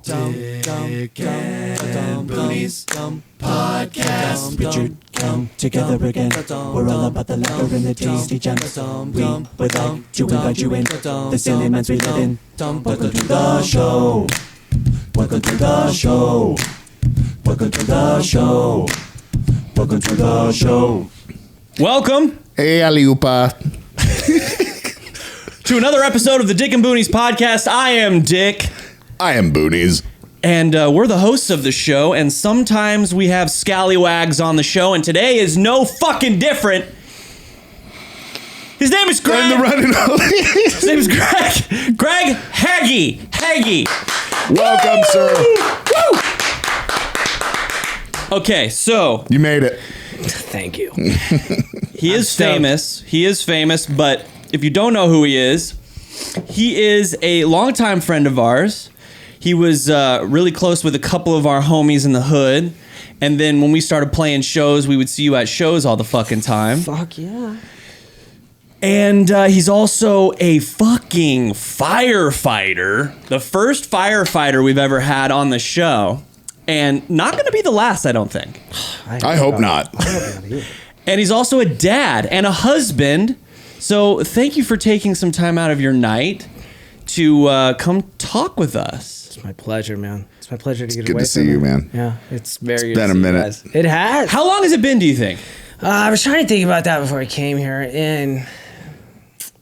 Dick and Boonies Podcast. Richard, come together again. We're all about the liquor and the tasty gems. We would like to invite you in the silly minds we live in. Welcome to the show. Welcome to the show. Welcome to the show. Welcome to the show. Welcome. Hey, Aliupa. To another episode of the Dick and Boonies Podcast. I am Dick. I am Boonies. And we're the hosts of the show, and sometimes we have scallywags on the show, and today is no fucking different. His name is Greg. His name is Greg. Greg Hagge. Hagge. Welcome, sir. Woo! Okay, so. You made it. Thank you. He is famous. He is famous, but if you don't know who he is a longtime friend of ours. He was really close with a couple of our homies in the hood. And then when we started playing shows, we would see you at shows all the fucking time. Fuck yeah. And he's also a fucking firefighter. The first firefighter we've ever had on the show. And not going to be the last, I don't think. I hope not. And he's also a dad and a husband. So thank you for taking some time out of your night to come talk with us. It's my pleasure, man. It's my pleasure to get Good away to see from you, it. man. Yeah, it's very. It's been a minute. It has. How long has it been, do you think? I was trying to think about that before I came here, and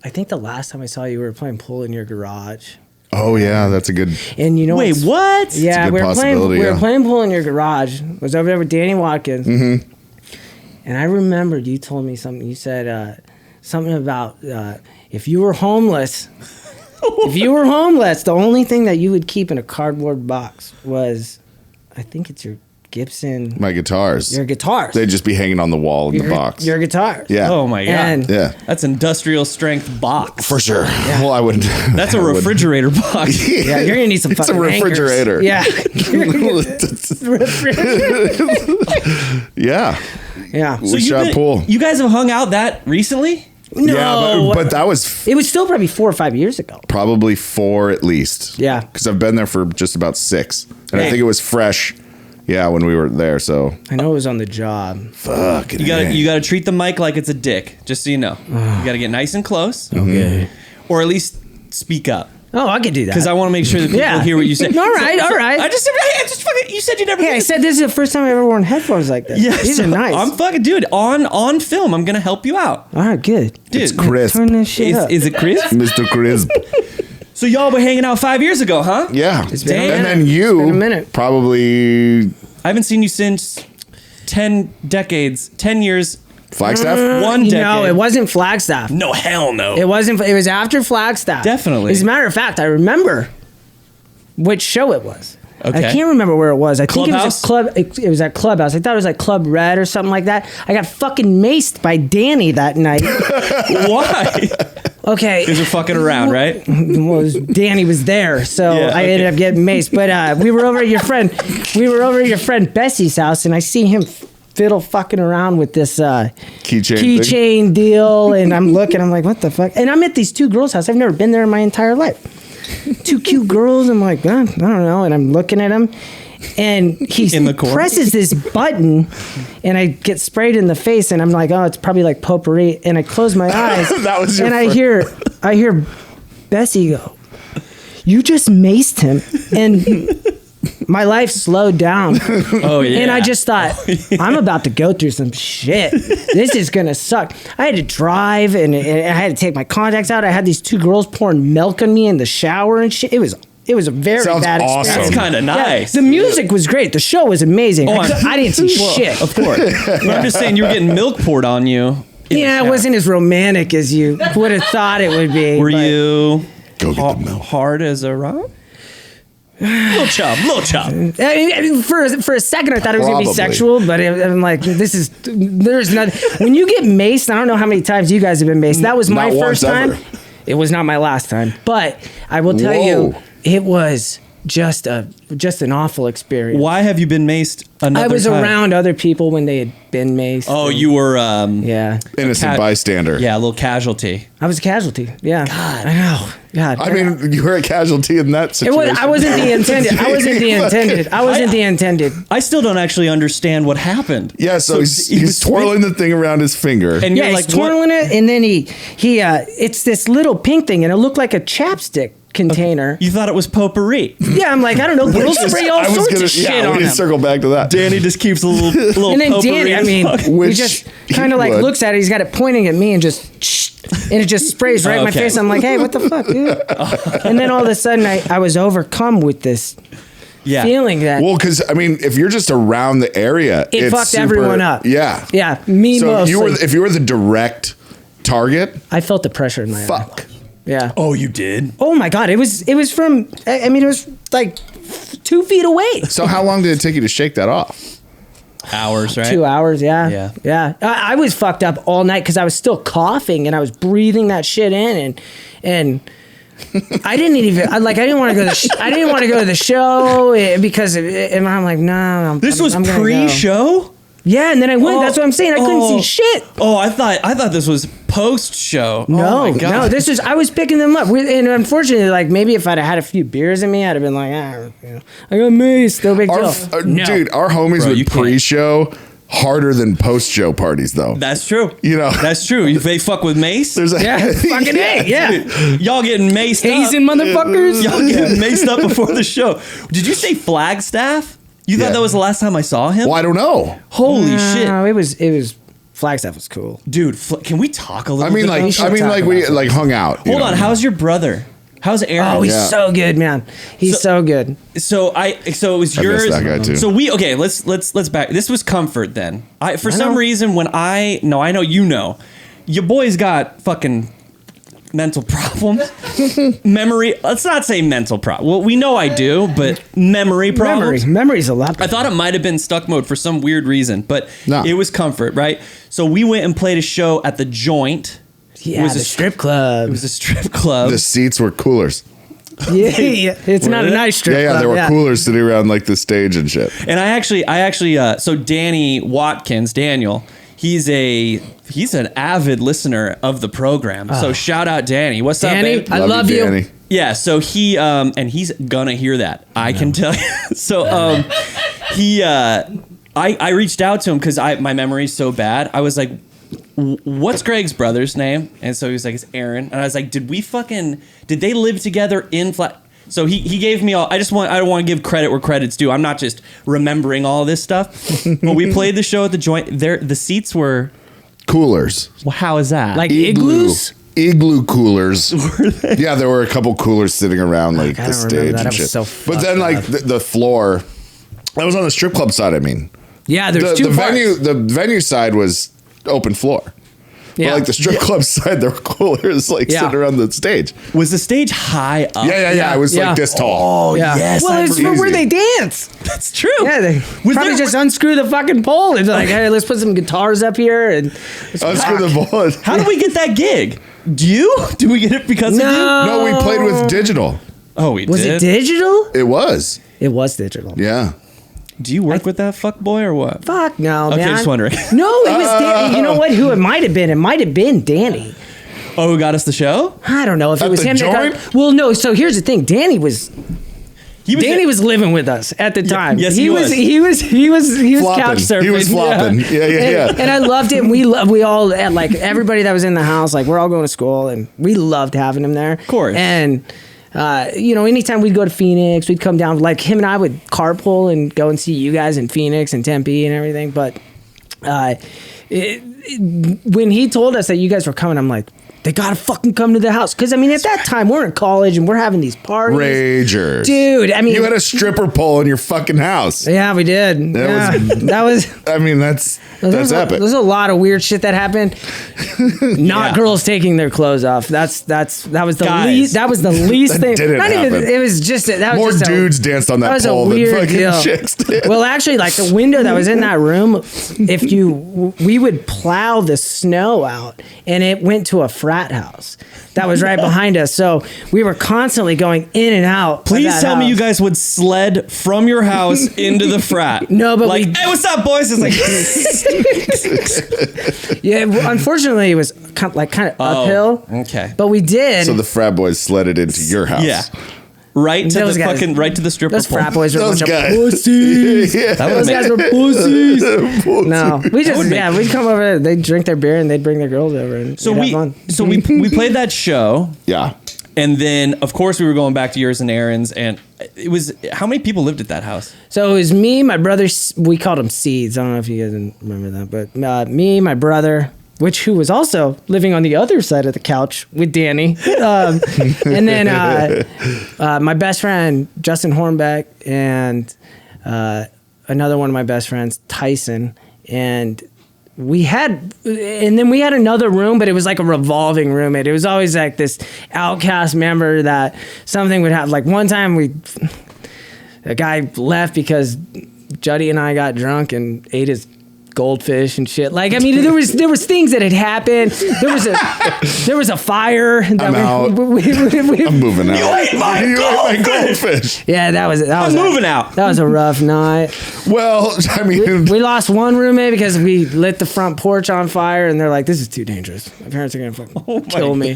I think the last time I saw you, we were playing pool in your garage. Oh, yeah, that's a good... And you know Wait, what? Yeah, good we were playing. possibility, We were yeah. playing pool in your garage. I was over there with Danny Watkins, and I remembered you told me something. You said something about if you were homeless. If you were homeless, the only thing that you would keep in a cardboard box was, I think it's your Gibson. My guitars. Your guitars. They'd just be hanging on the wall in the box. Your guitars. Yeah. Oh my God. And Yeah. That's industrial strength box. For sure. Yeah. Well, I wouldn't... That's a refrigerator box. yeah, you're gonna need some It's a fucking refrigerator. anchors. Yeah. Yeah. Yeah. We shot pool. You guys have hung out that recently? No. Yeah, but that was It was still probably 4 or 5 years ago. probably 4 at least. Yeah. Because I've been there for just about 6. And I Dang. think it was fresh, yeah, when we were there, so... I know it was on the job. Fucking You gotta treat the mic like it's a dick, just so you know. You gotta get nice and close. Okay. Or at least speak up. Oh, I could do that. Because I want to make sure that people hear what you say. All right, all right. I just fucking, you said you never. Hey, I said this is the first time I've ever worn headphones like this. Yeah, These are nice. I'm fucking, dude. On film, I'm gonna help you out, All right, good. dude. It's crisp. Turn this shit up. Is it crisp? Mr. Crisp. So y'all were hanging out 5 years ago, huh? Yeah. It's been a And minute. then It's been a you minute. probably I haven't seen you since 10 decades, 10 years, Flagstaff? one decade. No, it wasn't Flagstaff. No, hell no. It wasn't. It was after Flagstaff. Definitely. As a matter of fact, I remember which show it was. Okay. I can't remember where it was. I think it was Clubhouse? a club. It was at Clubhouse. I thought it was like Club Red or something like that. I got fucking maced by Danny that night. Why? Okay. Because we're fucking around, right? Well, Danny was there, so Yeah, I okay. ended up getting maced. But we were over at your friend. We were over at your friend Bessie's house, and I see him fiddle fucking around with this keychain deal, and I'm looking. I'm like, what the fuck? And I'm at these 2 girls' house. I've never been there in my entire life. 2 cute girls. I'm like, I don't know. And I'm looking at him, and he In the corner. presses this button, and I get sprayed in the face, and I'm like, oh, it's probably like potpourri. And I close my eyes, That was your and first- I hear Bessie go, "You just maced him," and my life slowed down. Oh yeah. And I just thought, I'm about to go through some shit. This is gonna suck. I had to drive, and I had to take my contacts out. I had these 2 girls pouring milk on me in the shower and shit. It was a very Sounds bad awesome. experience. That's kind of nice. The music was great. The show was amazing. Oh, I didn't see shit. Of course. But I'm just saying, you were getting milk poured on you. Yeah, it wasn't as romantic as you would have thought it would be. Were but- you Go get the milk. hard as a rock? Little chub. I mean, for a second, I thought it was gonna be Probably. sexual, but I'm like, there's nothing. When you get maced, I don't know how many times you guys have been maced. That was my Not once first time. ever. It was not my last time, but I will tell you, Whoa. it was just an awful experience. Why have you been maced another I was time? around other people when they had been maced. Oh, and- you were yeah. Innocent bystander. Yeah, a little casualty. I was a casualty. Yeah. God. I know. God. I mean, you were a casualty in that It situation. was, I wasn't the intended. I wasn't the intended. I wasn't the intended. I still don't actually understand what happened. Yeah, so he he's was twirling the thing around his finger. And Yeah, you're he's like, what? twirling it, and then he it's this little pink thing, and it looked like a chapstick container. You thought it was potpourri. Yeah, I'm like, I don't know, we'll spray all sorts of shit we on need to him. circle back to that. Danny just keeps a little And then potpourri Danny, in I his mean, pocket. he Which just he kind of like would. looks at it. He's got it pointing at me and just, and it just sprays right in my Okay. face. I'm like, hey, what the fuck, dude? And then all of a sudden, I was overcome with this yeah. feeling that Well, because I mean, if you're just around the area, it it's fucked super- everyone up. Yeah, Yeah, me So mostly. if you were the direct target, I felt the pressure in my arm. fuck. Yeah. Oh, you did? Oh my God. It was from, I mean, it was like 2 feet away. So how long did it take you to shake that off? Hours, right? 2 hours, yeah. Yeah. Yeah. I was fucked up all night because I was still coughing and I was breathing that shit in and I didn't even I didn't want to go to I didn't want to go to the show because and I'm like, no, This was I'm gonna go. pre-show? Yeah, and then I went. Oh, That's what I'm saying. I couldn't oh. see shit. Oh, I thought this was post-show. No, oh my God. no. This was I was picking them up, and unfortunately, like maybe if I'd have had a few beers in me, I'd have been like, you know, I got maced. No big deal. No. Dude, our homies Bro, you would can't. pre-show harder than post-show parties, though. That's true. You know. That's true. They fuck with mace. There's a Yeah, fucking A, yeah. Y'all getting maced Hazing up. motherfuckers. Y'all getting maced up before the show. Did you say Flagstaff? You thought Yeah. that was the last time I saw him? Well, I don't know. Holy shit. No, it was Flagstaff was cool. Dude, can we talk a little I mean, bit like, about should I mean, talk like about we it. like hung out. you Hold know. on, how's your brother? How's Aaron? Oh, he's Yeah. so good, man. He's so good. So it was I miss yours. that guy, too. So let's back. This was comfort then. For some know. reason when I know you know, your boy's got fucking mental problems. Memory. Let's not say mental problem. Well, we know I do, but memory problems. Memory's a lot. I thought it might have been stuck mode for some weird reason, but No. it was comfort, right? So we went and played a show at the Joint. Yeah, It was the a strip club. It was a strip club. The seats were coolers. yeah, it's not a they? nice strip Yeah, club. there were coolers sitting around like the stage and shit. And I actually, so Danny Watkins, Daniel, he's an avid listener of the program. So shout out Danny. What's Danny, up, babe? I love you. Danny. Yeah, so he and he's gonna hear that. I can tell you. So I reached out to him because my memory's so bad. I was like, what's Greg's brother's name? And so he was like, it's Aaron. And I was like, did they live together in flat? So he gave me all. I don't want to give credit where credit's due. I'm not just remembering all this stuff. But we played the show at the Joint. The seats were. Coolers. Well, how is that? Like igloos. Igloo coolers. Yeah, there were a couple coolers sitting around like I the don't remember stage that. and I was shit. so But then fucked like the floor, that was on the strip club side. I mean, Yeah, there's the two parts. venue side was open floor. Yeah. But like the strip club side, there were coolers like Yeah. sitting around the stage. was the stage high up? Yeah. It was Yeah. like this tall. Yeah. yes, Well, I it's for remember. where they dance. That's true. Yeah, they Was probably there- just unscrew the fucking pole and be like, hey, let's put some guitars up here and Unscrew the bullet. How did we get that gig? Did we get it because of you? No, we played with digital. Oh, we Was did. it digital? It was. It was digital. Yeah. Do you work with that fuck boy or what? Fuck no, Okay, man. just wondering. No, it was Danny. You know what? Who it might have been? It might have been Danny. Oh, who got us the show? I don't know if it At was the him. Joint? Well, no. So here's the thing. Danny was living with us at the time. yes, he was. He was Flopping. couch surfing. He was flopping. Yeah. And I loved it. And we all had, like, everybody that was in the house, like, we're all going to school, and we loved having him there. Of course. And anytime we'd go to Phoenix, we'd come down. Like, him and I would carpool and go and see you guys in Phoenix and Tempe and everything. But when he told us that you guys were coming, I'm like, they gotta fucking come to the house. Because, I mean, at that time, we're in college and we're having these parties. Ragers. Dude, I mean... You had a stripper pole in your fucking house. Yeah, we did. That was... I mean, that's epic. There's a lot of weird shit that happened. Not girls taking their clothes off. That was the Guys. least. That was the least That thing. didn't Not even. happen. It was just that was More just dudes danced on that was a pole than weird fucking deal. chicks did. Well, actually, like the window that was in that room, we would plow the snow out, and it went to a frac frat house that was right behind us. So we were constantly going in and out. Please tell me you guys would sled from your house into the frat. No, but like, we, hey, what's up, boys? It's like, yeah. Unfortunately, it was kind of uphill. Okay, but we did. So the frat boys sledded into your house. Yeah. Right to Those the guys- fucking right to the stripper Those pole. frat boys were a Those bunch guys. of pussies. Yeah. Those guys were pussies. No, we just we'd come over. They'd drink their beer and they'd bring their girls over. And So we'd have fun. we played that show, Yeah. and then of course we were going back to yours and Aaron's, and it was how many people lived at that house? So it was me, my brother. We called him Seeds. I don't know if you guys remember that, but me, my brother, who was also living on the other side of the couch with Danny, and then my best friend Justin Hornbeck, and another one of my best friends Tyson, and then we had another room, but it was like a revolving room. It was always like this outcast member that something would have. Like one time a guy left because Juddy and I got drunk and ate his goldfish and shit. Like, I mean, there was things that had happened. There was a fire. I'm out. I'm moving out. You ate my goldfish. Yeah, that was moving out. That was a rough night. Well, I mean, We lost one roommate because we lit the front porch on fire, and they're like, "This is too dangerous. My parents are gonna fucking kill me."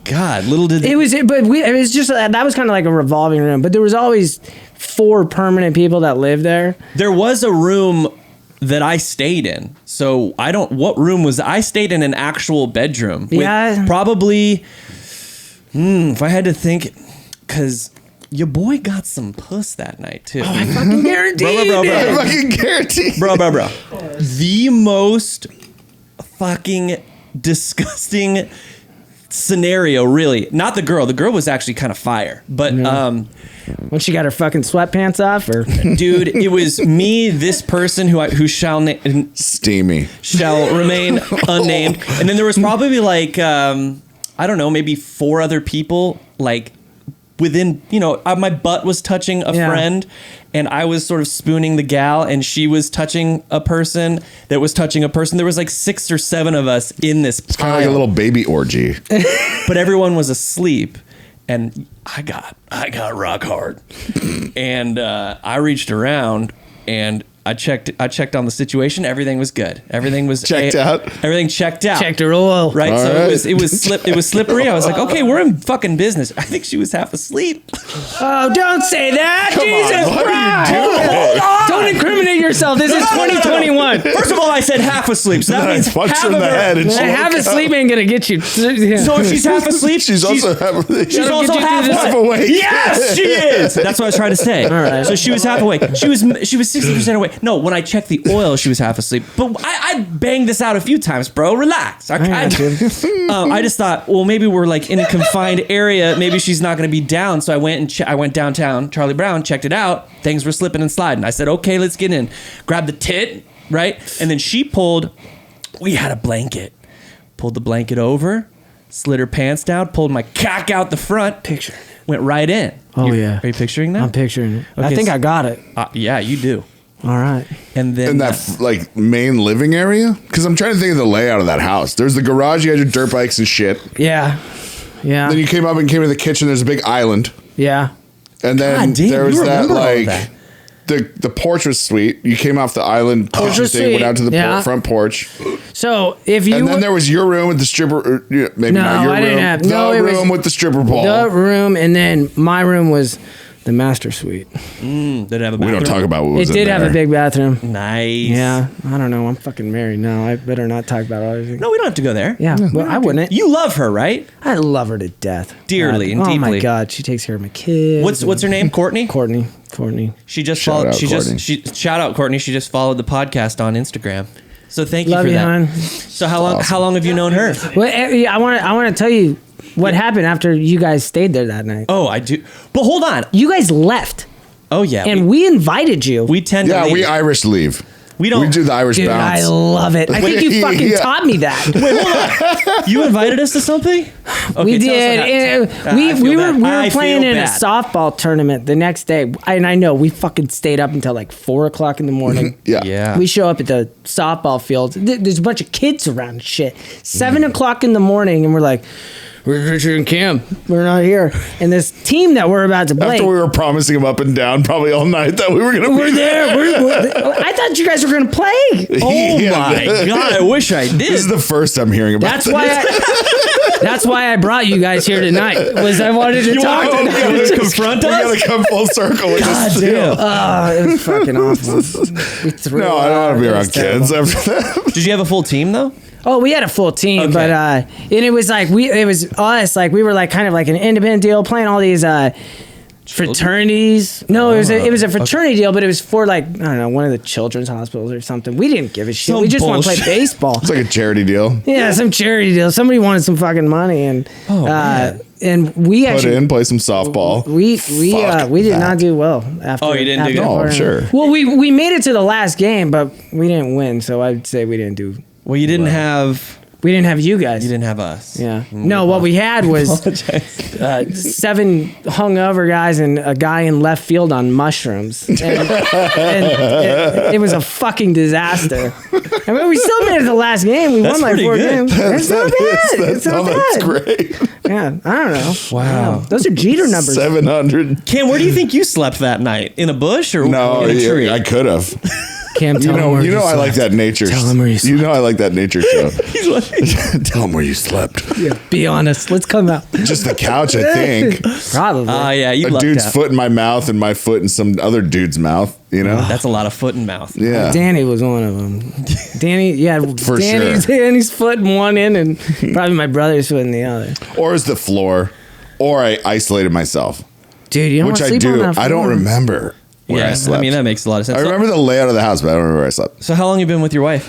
God, little did It was just that was kind of like a revolving room, but there was always 4 permanent people that lived there. there was a room that I stayed in. So what room was I stayed in an actual bedroom. With Yeah. probably, if I had to think, because your boy got some puss that night too. I fucking guarantee Bro. I fucking guarantee. Bro. The most fucking disgusting scenario, really. Not the girl. The girl was actually kind of fire. But When she got her fucking sweatpants off, or dude, it was me, this person who shall Steamy. remain unnamed. And then there was probably like I don't know, maybe 4 other people, like within, my butt was touching a friend, and I was sort of spooning the gal, and she was touching a person that was touching a person. There was like 6 or 7 of us in this It's kind of like a little baby orgy. but everyone was asleep, and I got rock hard, and I reached around and I checked on the situation. Everything was good. Everything was Checked out. Everything checked out. checked her oil. Right, All so right. it was slippery. I was like, okay, we're in fucking business. I think she was half asleep. Oh, don't say that! Jesus what are Christ! you doing? Don't incriminate yourself. This is 2021. First of all, I said half asleep, so that I means punched half her in of the her. head and she Half woke asleep up. ain't gonna get you. So if she's half asleep, She's also half. She's also half half awake. Yes, she is. That's what I was trying to say. All right. So she was half awake. She was 60% awake. No, when I checked the oil, she was half asleep. But I banged this out a few times, bro. Relax. I just thought, well, maybe we're like in a confined area. Maybe she's not going to be down. So I went I went downtown, Charlie Brown, checked it out. Things were slipping and sliding. I said, okay, let's get in. Grabbed the tit, right? And then we had a blanket. Pulled the blanket over, slid her pants down, pulled my cock out the front. Picture. Went right in. Oh, yeah. Are you picturing that? I'm picturing it. I Okay, think so- I got it. Yeah, you do. All right. And then In that like main living area, because I'm trying to think of the layout of that house. There's the garage. You had your dirt bikes and shit. Yeah. Yeah. Then you came up and came to the kitchen. There's a big island, Yeah. and then God damn, there was you that remember all of like that. the porch was sweet. You came off the island Porch kitchen was thing, went sweet. out to the Yeah. front porch, So if you and then there was your room with the stripper. Maybe No, not your I room. didn't have- the no, it was room with the stripper pole. the room, and then my room was the master suite. did it have a We bathroom? don't talk about what was It in did have a there. big bathroom. Nice. Yeah. I don't know. I'm fucking married now. I better not talk about all this. No, we don't have to go there. Yeah. Well, I wouldn't. You love her, right? I love her to death. Dearly and Oh my deeply. God. She takes care of my kids. What's her name? Courtney? Courtney. She just Shout followed. out, She Courtney. just shout out Courtney. She just followed the podcast on Instagram. So thank you Love for you, that. hon. So how long have you known her? Well, I want to tell you what happened after you guys stayed there that night. Oh, I do. But hold on. You guys left, Oh yeah. and we invited you. we tend to Yeah, leave. we Irish leave. We don't. We do the Irish Dude, bounce. I love it. I think you fucking taught me that. Wait, hold on. You invited us to something? Okay, We did. We were playing in a softball tournament the next day, and I know we fucking stayed up until like 4 o'clock in the morning. Yeah. We show up at the softball field. There's a bunch of kids around and shit. 7 o'clock in the morning, and we're like, "Where's Richard and Cam? We're not here." And this team that we're about to play. After we were promising him up and down probably all night that we were going to We're there. I thought you guys were going to play. Oh my God, I wish I did. This is the first I'm hearing about That's this. why. That's why I brought you guys here tonight. Was I wanted to talk to you to confront us? We got to come full circle with God this. damn. Oh, it was fucking awful. No, I don't want to be around kids after that. Did you have a full team though? Oh, we had a full team, Okay. but and it was like it was us, like we were like kind of like an independent deal, playing all these fraternities. No, it was a fraternity deal, but it was for like, I don't know, one of the children's hospitals or something. We didn't give a shit. Some We just want to play bullshit. baseball. It's like a charity deal. Yeah, some charity deal. Somebody wanted some fucking money, and man. and we Put actually in, play some softball. we Fuck did that. not do well after. Oh, you didn't do after good? the Oh, I'm tournament. sure. Well, we made it to the last game, but we didn't win. So I'd say we didn't do. Well, you didn't have. We didn't have you guys. You didn't have us. Yeah. No, what we had was Apologize. 7 hungover guys and a guy in left field on mushrooms. And it was a fucking disaster. I mean, we still made it to the last game. We won like pretty 4 good. games. It's not bad. It's not That's bad. great. Yeah, I don't know. Wow. Those are Jeter numbers. 700. Cam, where do you think you slept that night? In a bush or No, in a tree? I could have. Cam, You tell him know, where I like slept. that nature. Tell him where you You know, I like that nature show. He's like, Tell him where you slept. Be honest. Let's come out. Just the couch, I think. Probably. yeah, you A lucked dude's out. foot in my mouth and my foot in some other dude's mouth. You know? That's a lot of foot and mouth. Yeah. Danny was one of them. Danny, yeah, For Danny's, sure. Danny's foot in one end and probably my brother's foot in the other. Or is the floor? Or I isolated myself, Dude, you don't which wanna I sleep on do. that I don't floor. remember where I Yeah, slept. I mean that makes a lot of sense. I remember the layout of the house, but I don't remember where I slept. So how long you been with your wife?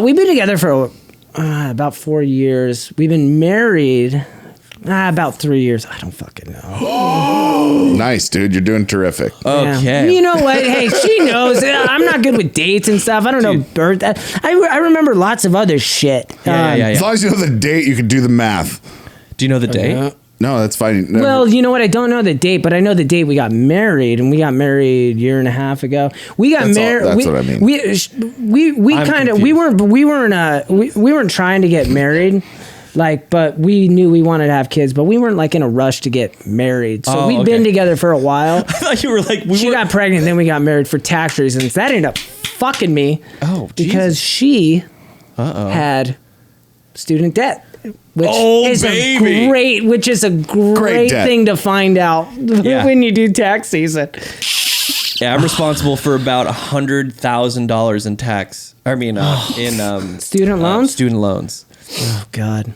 We've been together for about 4 years. We've been married about 3 years. I don't fucking know. Nice, dude. You're doing terrific. Okay. Yeah. You know what? Hey, she knows. I'm not good with dates and stuff. I don't know birth. I remember lots of other shit. Yeah. As long as you know the date, you can do the math. Do you know the date? No, that's fine. No. Well, you know what? I don't know the date, but I know the date we got married, and we got married a year and a half ago. We got married. That's what I mean. We I'm kind of confused. we weren't trying to get married, like, but we knew we wanted to have kids, but we weren't like in a rush to get married. So Oh, we'd okay. been together for a while. I thought you were like She got pregnant, then we got married for tax reasons. That ended up fucking me. Oh, because she had student debt. Which Oh, is baby. a great debt. thing to find out Yeah. when you do tax season. Yeah, I'm responsible for about $100,000 in tax. I mean, Student loans? Student loans. Oh God.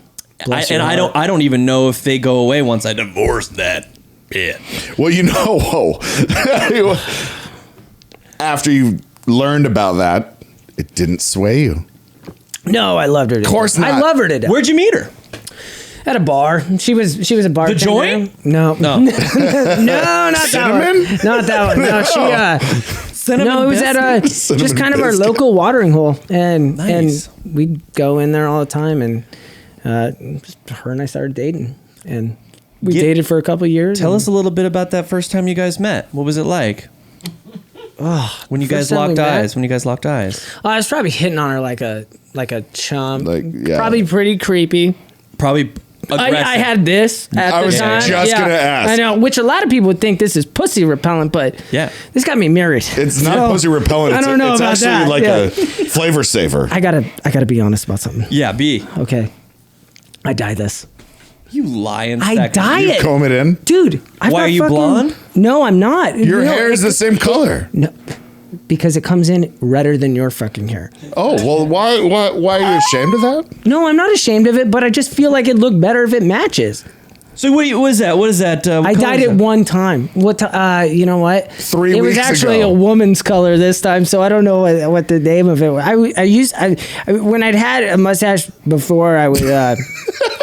Bless your I heart. don't even know if they go away once I divorce that bitch. Well, you know, whoa. After you learned about that, it didn't sway you. No, I loved her. Of course not. I love her to death. Where'd you meet her? At a bar. She was a bartender. Joint? No. No. No, not that Cinnamon? one. Not that one. No, she Cinnamon no, it was at Cinnamon just kind of our biscuit. local watering hole, and Nice. we'd go in there all the time, and just her and I started dating, and we dated for a couple of years. Tell and us a little bit about that first time you guys met. What was it like? When you guys first time we locked met? eyes. When you guys locked eyes. I was probably hitting on her like a chum, Like, yeah. probably pretty creepy. Probably aggressive. I had this at I the was time. just gonna ask. I know, which a lot of people would think this is pussy repellent, but Yeah. this got me married. It's not So, pussy repellent. I It's, don't know it's about actually that. like Yeah. a flavor saver. I gotta be honest about something. Yeah, B. Okay, I dye this. You lying I sack of dye shit. it, Comb it in. dude. I've Why, got are you fucking- blonde? No, I'm not. Your No, hair is the same color. No, because it comes in redder than your fucking hair. Oh, well, why are you ashamed of that? No, I'm not ashamed of it, but I just feel like it'd look better if it matches. So what is that? What is that? What I color dyed is it that? one time. You know what? 3 It was weeks actually ago. a woman's color this time, so I don't know what the name of it was. When I'd had a mustache before, I would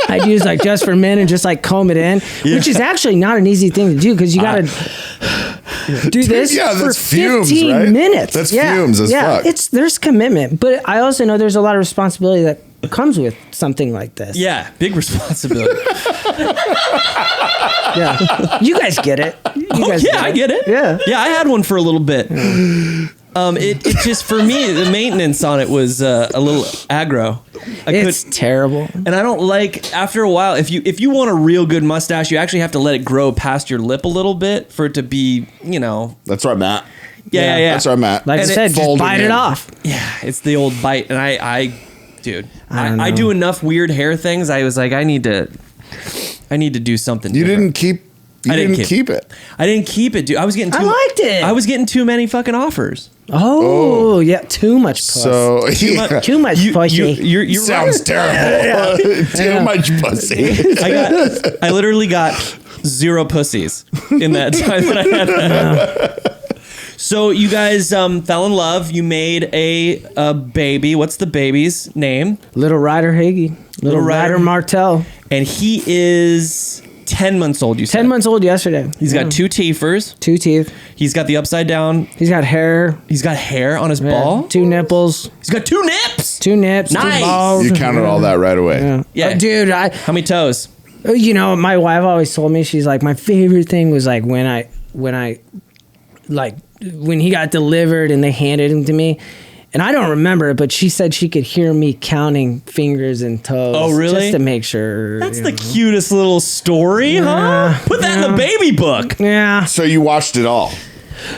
I'd use like just for men and just like comb it in, which is actually not an easy thing to do because you gotta. do this yeah, for that's fumes, 15 right? minutes. That's fumes as fuck. There's commitment, but I also know there's a lot of responsibility that comes with something like this. Yeah, big responsibility. Yeah, you guys get it. I get it. Yeah, I had one for a little bit. It just, for me, the maintenance on it was a little aggro. It's terrible. And I don't like, after a while, if you want a real good mustache, you actually have to let it grow past your lip a little bit for it to be, That's where I'm at. Yeah. That's where I'm at. Like I said, just bite it off. Yeah, it's the old bite. And I I do enough weird hair things. I was like, I need to do something. You different. I didn't keep it. I didn't keep it, dude. I liked it. I was getting too many fucking offers. Oh, yeah, too much puss. So too much pussy. You sounds terrible. Too much pussy. I literally got 0 pussies in that time that I had that. So you guys fell in love. You made a baby. What's the baby's name? Little Ryder Hagge. Little Ryder Martell. And he is 10 months old, you said? 10 months old yesterday. He's got 2 teethers. 2 teeth. He's got the upside down. He's got hair. He's got hair on his ball. 2 nipples. He's got 2 nips. 2 nips. Nice. 2 balls. You counted all that right away. Yeah. Dude, how many toes? My wife always told me, she's like, my favorite thing was like when he got delivered and they handed him to me. And I don't remember it, but she said she could hear me counting fingers and toes. Oh, really? Just to make sure. That's the cutest little story, huh? Put that in the baby book. Yeah. So you watched it all.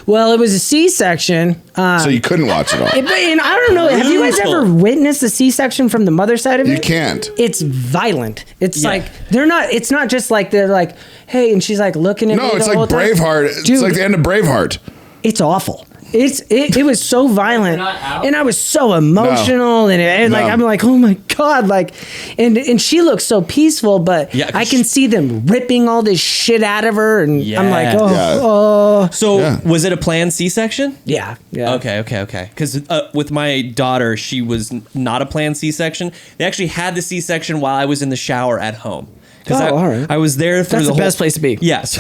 Well, it was a C-section. So you couldn't watch it all. And I don't know. Have you guys ever witnessed a C-section from the mother side of it? You can't. It's violent. It's like it's not just like they're like, hey, and she's like looking at me. No, it's the like whole time. Braveheart. Dude, It's like the end of Braveheart. It's awful. It was so violent, and I was so emotional, and like I'm like, oh my god, like, and she looks so peaceful, but I can see them ripping all this shit out of her, and I'm like, So was it a planned C-section? Yeah. Okay. Because with my daughter, she was not a planned C-section. They actually had the C-section while I was in the shower at home. Because all right. I was there through That's the the best place to be. Yes.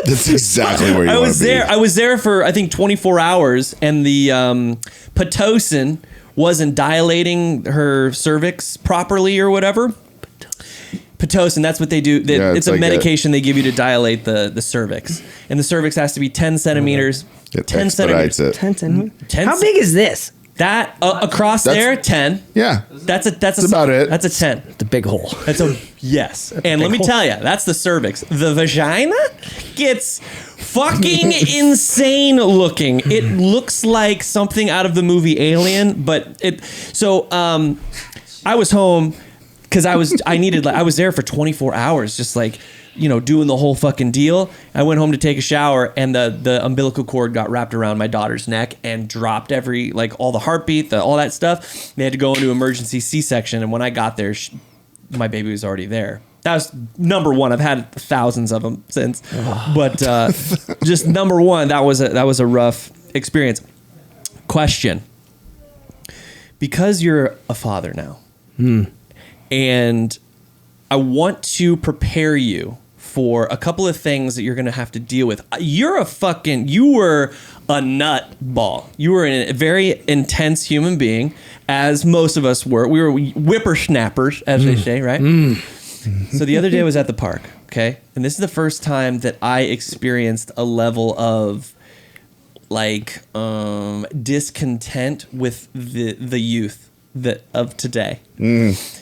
That's exactly where you I want was to be. there. I was there for I think 24 hours, and the Pitocin wasn't dilating her cervix properly or whatever. Pitocin, that's what they do. It's a like medication they give you to dilate the cervix, and the cervix has to be 10 centimeters. It 10 expedites centimeters. it. 10 centimeters. How big is this? That across there, 10. Yeah, that's about it. That's a 10. It's a big hole. That's a yes. And let me tell you, that's the cervix. The vagina gets fucking insane looking. It looks like something out of the movie Alien, but it. So I was home because I was there for 24 hours, just like, doing the whole fucking deal. I went home to take a shower, and the umbilical cord got wrapped around my daughter's neck and dropped all the heartbeat, all that stuff. They had to go into emergency C-section, and when I got there, my baby was already there. That was number one. I've had thousands of them since, but just number one, that was a rough experience. Question: because you're a father now, and I want to prepare you for a couple of things that you're going to have to deal with. You were a nutball. You were a very intense human being, as most of us were. We were whippersnappers, as they say, right? So the other day I was at the park, okay? And this is the first time that I experienced a level of discontent with the youth of today.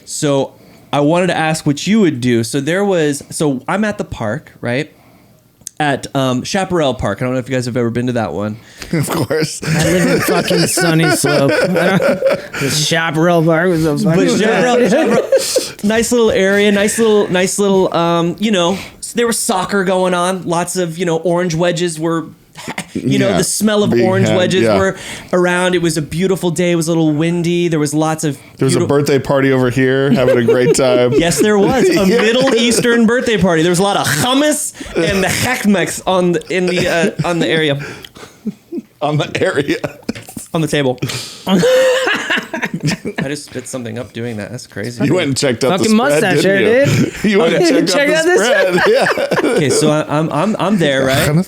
So I wanted to ask what you would do. So I'm at the park, right? At Chaparral Park. I don't know if you guys have ever been to that one. Of course. I live in fucking Sunny Slope. The Chaparral Park was so fucking Chaparral, nice little area, nice little, there was soccer going on. Lots of, orange wedges were... the smell of orange wedges were around. It was a beautiful day. It was a little windy. There was lots of... There was a birthday party over here, having a great time. Yes, there was. A Middle Eastern birthday party. There was a lot of hummus and the hakmeks on the area. On the area. On the table. I just spit something up doing that. That's crazy. You went and checked out the Fucking spread, mustache didn't there, you? dude. You went and checked out the spread. Yeah. Okay, so I'm there, right?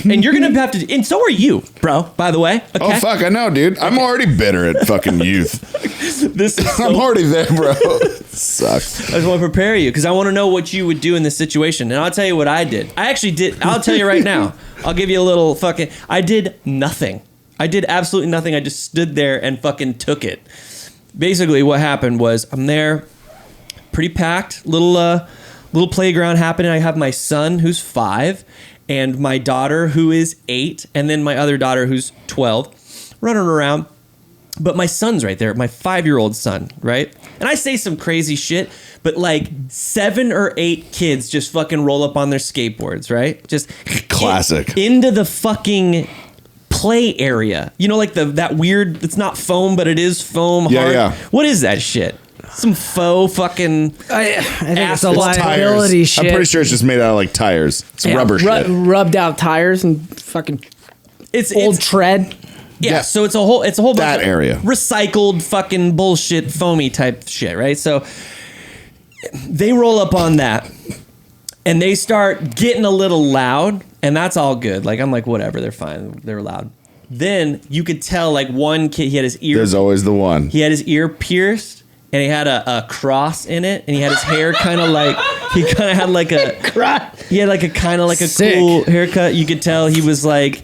And you're gonna have to, and so are you, bro. By the way. Okay? Oh fuck, I know, dude. I'm already bitter at fucking youth. This is I'm already there, bro. Sucks. I just want to prepare you because I want to know what you would do in this situation, and I'll tell you what I did. I actually did. I'll tell you right now. I'll give you a little fucking. I did nothing. I did absolutely nothing. I just stood there and fucking took it. Basically, what happened was I'm there, pretty packed, little playground happening. I have my son who's 5. And my daughter, who is 8, and then my other daughter, who's 12, running around. But my son's right there, my 5-year-old son, right? And I say some crazy shit, but like 7 or 8 kids just fucking roll up on their skateboards, right? Just Classic. into the fucking play area. You know, like that weird, it's not foam, but it is foam. Yeah, hard. yeah. What is that shit? Some faux fucking. I think it's a It's liability Tires. shit. I'm pretty sure it's just made out of like tires. It's rubber shit. Rubbed out tires and fucking It's old tread. Yeah, Yeah. so it's a whole bunch That of area. recycled fucking bullshit foamy type shit, right? So they roll up on that and they start getting a little loud, and that's all good. Like I'm like, whatever, they're fine. They're loud. Then you could tell like one kid, he had his ear There's always the one. he had his ear pierced and he had a cross in it, and he had his hair kind of like he kind of had like a he had like a kind of like a Sick. cool haircut. You could tell he was like,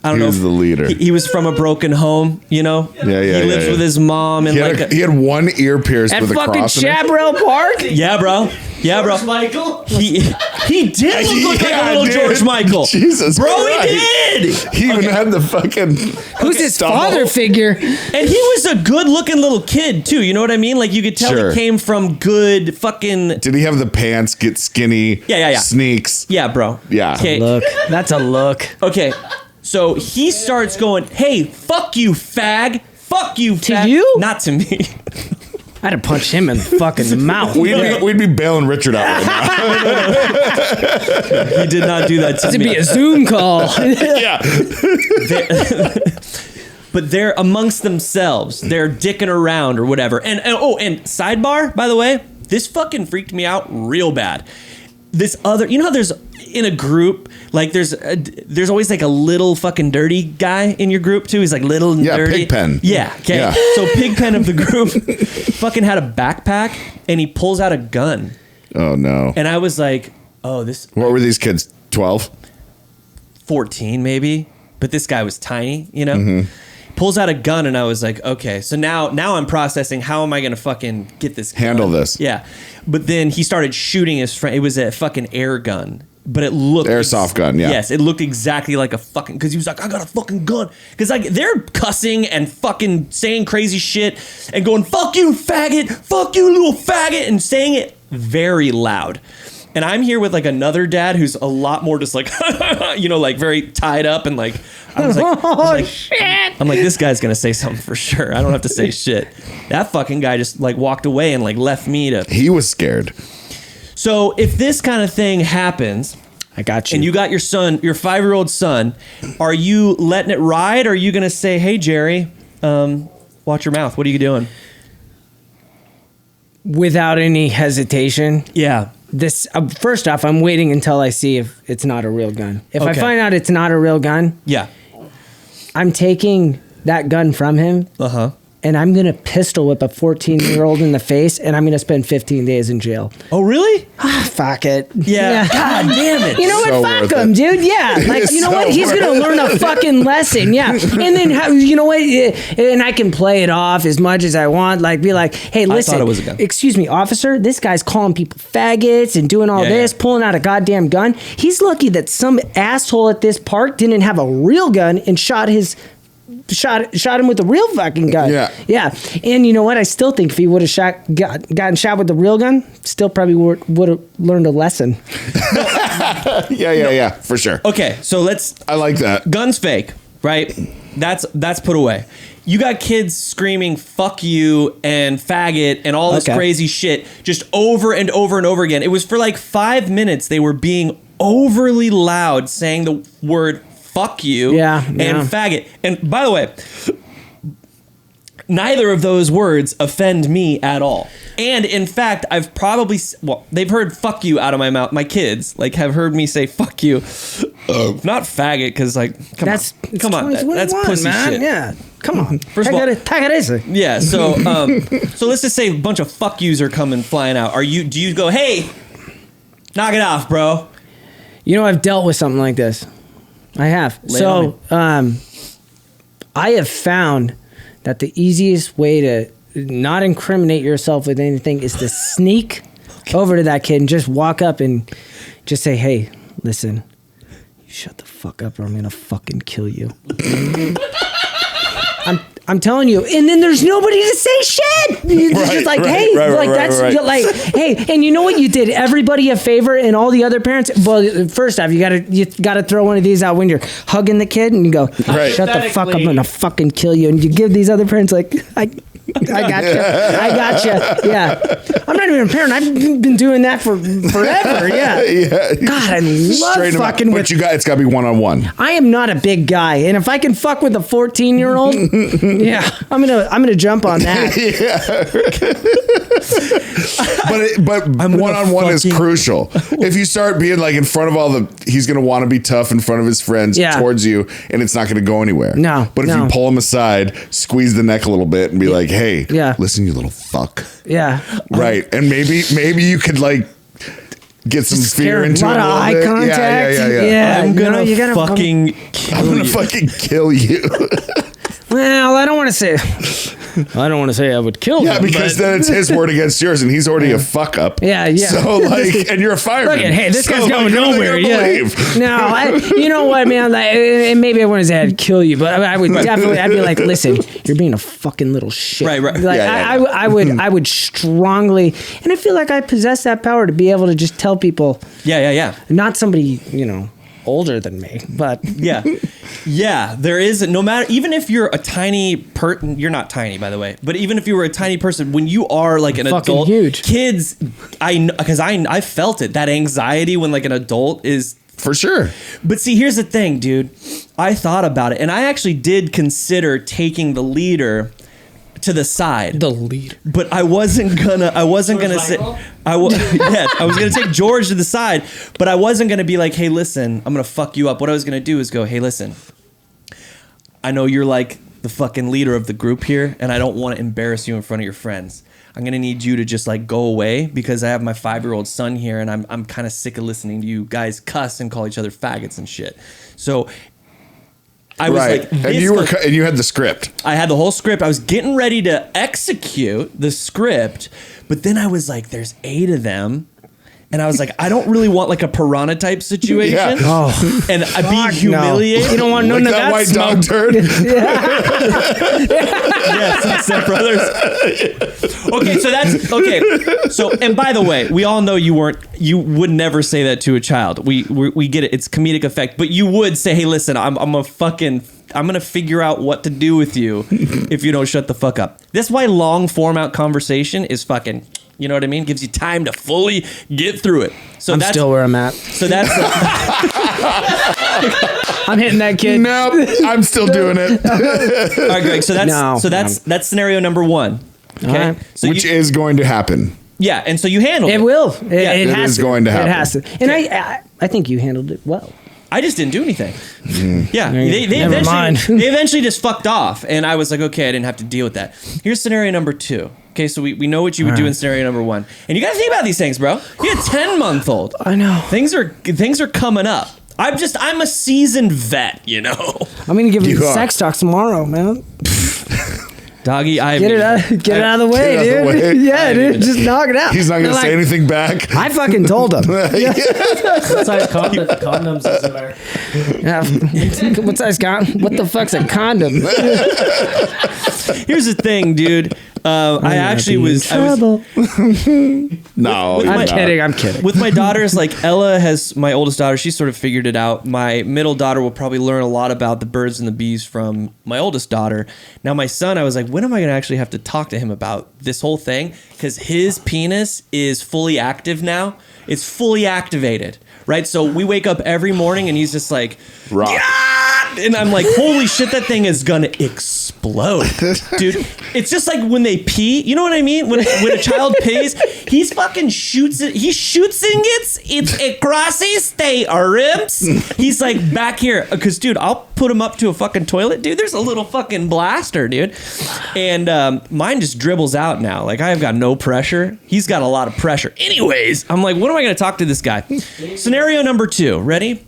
I don't He know. was the leader. He was from a broken home, you know. Yeah, yeah, He lives yeah. with his mom and like He had one ear pierced At with a fucking cross in it. Chaparral Park? yeah, bro. Yeah, bro. Michael. He did look like Yeah, a little dude. George Michael. Jesus bro, Christ. he did. He even had the fucking. Who's his stubble. father figure? And he was a good-looking little kid too. You know what I mean? Like you could tell Sure. he came from good fucking. Did he have the pants, get skinny? Yeah. Sneaks. Yeah, bro. Yeah. Okay. Look. That's a look. Okay. So he starts going, "Hey, fuck you, fag! Fuck you, To fag!" you? Not to me. I'd have punched him in the fucking mouth. We'd be bailing Richard out right now. He did not do that to It'd me. be a Zoom call. Yeah. But they're amongst themselves. They're dicking around or whatever. And sidebar, by the way, this fucking freaked me out real bad. This other, you know how there's in a group, like there's always like a little fucking dirty guy in your group too. He's like little and Yeah, dirty. Pigpen. Yeah. Okay. Yeah. So Pigpen of the group fucking had a backpack and he pulls out a gun. Oh no. And I was like, oh, this What were these kids? 12? 14 maybe, but this guy was tiny, you know. Mm-hmm. Pulls out a gun and I was like, okay, so now I'm processing how am I gonna fucking get this gun? Handle this. Yeah, but then he started shooting his friend. It was a fucking air gun, but it looked Airsoft gun, yeah. Yes, it looked exactly like a fucking, because he was like, I got a fucking gun, because like they're cussing and fucking saying crazy shit and going fuck you faggot, fuck you little faggot, and saying it very loud. And I'm here with like another dad who's a lot more just like, you know, like very tied up and like, I was like, shit. I'm like, this guy's gonna say something for sure. I don't have to say shit. That fucking guy just like walked away and like left me to. He was scared. So if this kind of thing happens, I got you. and you got your son, your 5-year-old son, are you letting it ride? Or are you gonna say, hey Jerry, watch your mouth. What are you doing? Without any hesitation. Yeah. This first off, I'm waiting until I see if it's not a real gun. If I Okay. find out it's not a real gun, Yeah. I'm taking that gun from him Uh-huh. and I'm gonna pistol whip a 14-year-old in the face, and I'm gonna spend 15 days in jail. Oh really? Fuck it. Yeah. God damn it. You know So what? Fuck worth him, it. dude. Yeah. Like, It's you know so what? He's going to worth learn a fucking lesson. Yeah. And then, you know what? And I can play it off as much as I want. Like, be like, hey, listen. thought it was a gun. Excuse me, officer. This guy's calling people faggots and doing all Yeah, this, yeah. pulling out a goddamn gun. He's lucky that some asshole at this park didn't have a real gun and shot him with a real fucking gun. Yeah. Yeah. And you know what? I still think if he would have gotten shot with the real gun, still probably would have learned a lesson. Yeah, for sure. Okay, so I like that. guns fake, right? That's put away. You got kids screaming "fuck you" and "faggot" and all this Okay. crazy shit just over and over and over again. It was for like 5 minutes. They were being overly loud, saying the word "fuck you" Yeah, and yeah. "faggot." And by the way, Neither of those words offend me at all. And in fact, I've probably, they've heard fuck you out of my mouth. My kids like have heard me say fuck you. Not faggot, because like, come on. That's pussy man. Shit. Yeah. Come on. First of all, yeah. So, so let's just say a bunch of fuck yous are coming flying out. Do you go, hey, knock it off, bro? You know, I've dealt with something like this. I have. I have found that the easiest way to not incriminate yourself with anything is to sneak over to that kid and just walk up and just say, hey, listen, you shut the fuck up or I'm gonna fucking kill you. I'm telling you, and then there's nobody to say shit. It's just like, hey, like, hey, and you know what? You did everybody a favor, and all the other parents. Well, first off, you gotta throw one of these out when you're hugging the kid, and you go, shut the fuck up, I'm gonna fucking kill you. And you give these other parents like, I gotcha. Yeah, I'm not even a parent. I've been doing that for forever. Yeah. God, I love fucking with. But it's gotta be one-on-one. I am not a big guy, and if I can fuck with a 14-year-old. Yeah, I'm gonna jump on that. but one-on-one is crucial. If you start being like in front of he's gonna want to be tough in front of his friends towards you, and it's not gonna go anywhere. No. But if you pull him aside, squeeze the neck a little bit, and be like, hey, listen, you little fuck. Yeah. Right, and maybe you could like get some fear into it. A lot of eye contact. Yeah. I'm gonna fucking kill you. Well, I don't want to say I would kill him. Yeah, because then it's his word against yours, and he's already a fuck up. Yeah. So like, and you're a fireman. Look at, hey, this guy's going nowhere. Yeah. No, you know what, man? Like, and maybe I wouldn't say I'd kill you, but I would definitely. I'd be like, listen, you're being a fucking little shit. Right. Like, I would strongly, and I feel like I possess that power to be able to just tell people. Yeah. Not somebody, older than me, but there is no matter, even if you're a tiny you're not tiny, by the way, but even if you were a tiny person, when you are like an adult, huge. Kids, because I felt it, that anxiety when like an adult is for sure. But see, here's the thing, dude. I thought about it, and I actually did consider taking the leader to the side. The leader. But I wasn't gonna say I was gonna take George to the side, but I wasn't gonna be like, hey, listen, I'm gonna fuck you up. What I was gonna do is go, hey, listen, I know you're like the fucking leader of the group here, and I don't want to embarrass you in front of your friends. I'm gonna need you to just like go away because I have my 5-year-old son here, and I'm kind of sick of listening to you guys cuss and call each other faggots and shit. So I was like, and you had the script. I had the whole script. I was getting ready to execute the script, but then I was like, there's 8 of them. And I was like, I don't really want like a piranha type situation. Yeah. Oh. And I'd be humiliated. No. You don't want none of that white dog turd. Yes, Step Brothers. Okay, so that's okay. So, and by the way, we all know you would never say that to a child. We get it. It's comedic effect, but you would say, hey, listen, I'm gonna figure out what to do with you if you don't shut the fuck up. That's why long form out conversation is fucking. You know what I mean? Gives you time to fully get through it. So I'm still where I'm at. So that's. I'm hitting that kid. Nope, I'm still doing it. All right, Greg. So that's scenario number 1. Okay, right. so which is going to happen. Yeah, and so you handled it. It will. It is going to happen. It has to. And I think you handled it well. I just didn't do anything. Yeah, they eventually just fucked off, and I was like, okay, I didn't have to deal with that. Here's scenario number 2. Okay, so we know what you would do in scenario number 1, and you got to think about these things, bro. You're a 10-month-old. I know. Things are coming up. I'm a seasoned vet, you know. I'm gonna give you the sex talk tomorrow, man. Doggy, get it out of the way, dude. Yeah, dude, just knock it out. He's not gonna say anything back. I fucking told him. What size condoms is there? Yeah. What size condom? What the fuck's a condom? Here's the thing, dude. I actually was. No, I'm kidding. With my daughters, like Ella has, my oldest daughter, she sort of figured it out. My middle daughter will probably learn a lot about the birds and the bees from my oldest daughter. Now my son, I was like, when am I going to actually have to talk to him about this whole thing? Because his penis is fully active now. It's fully activated, right? So we wake up every morning and he's just like, rock. Yeah! And I'm like, holy shit, that thing is gonna explode, dude. It's just like when they pee. You know what I mean? When a child pees, he's fucking shoots it. He shoots it crosses the ribs. He's like back here, because dude, I'll put him up to a fucking toilet, dude. There's a little fucking blaster, dude, and mine just dribbles out now. Like I've got no pressure. He's got a lot of pressure. Anyways, I'm like, what am I gonna talk to this guy? Scenario number 2. Ready?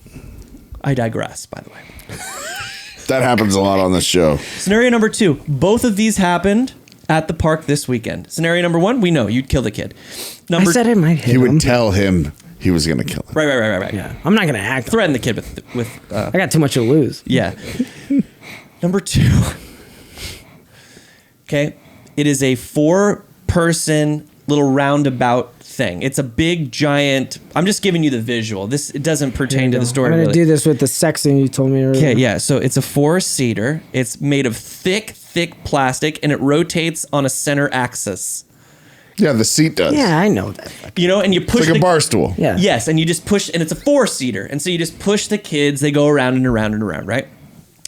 I digress, by the way. That happens a lot on this show. Scenario number 2. Both of these happened at the park this weekend. Scenario number 1, we know you'd kill the kid. I said I might hit him. You would tell him he was going to kill him. Right. Yeah, I'm not gonna act. Threaten the kid with. I got too much to lose. Yeah. Number 2. Okay, it is a 4-person little roundabout thing. It's a big giant. I'm just giving you the visual. It doesn't pertain to the story. I'm gonna really. do this with the sex thing you told me earlier. Okay, yeah. So it's a 4-seater. It's made of thick plastic, and it rotates on a center axis. Yeah, the seat does. Yeah, I know that. You know, and you push It's like a bar stool. Yeah. Yes, and you just push, and it's a 4-seater, and so you just push the kids. They go around and around and around, right?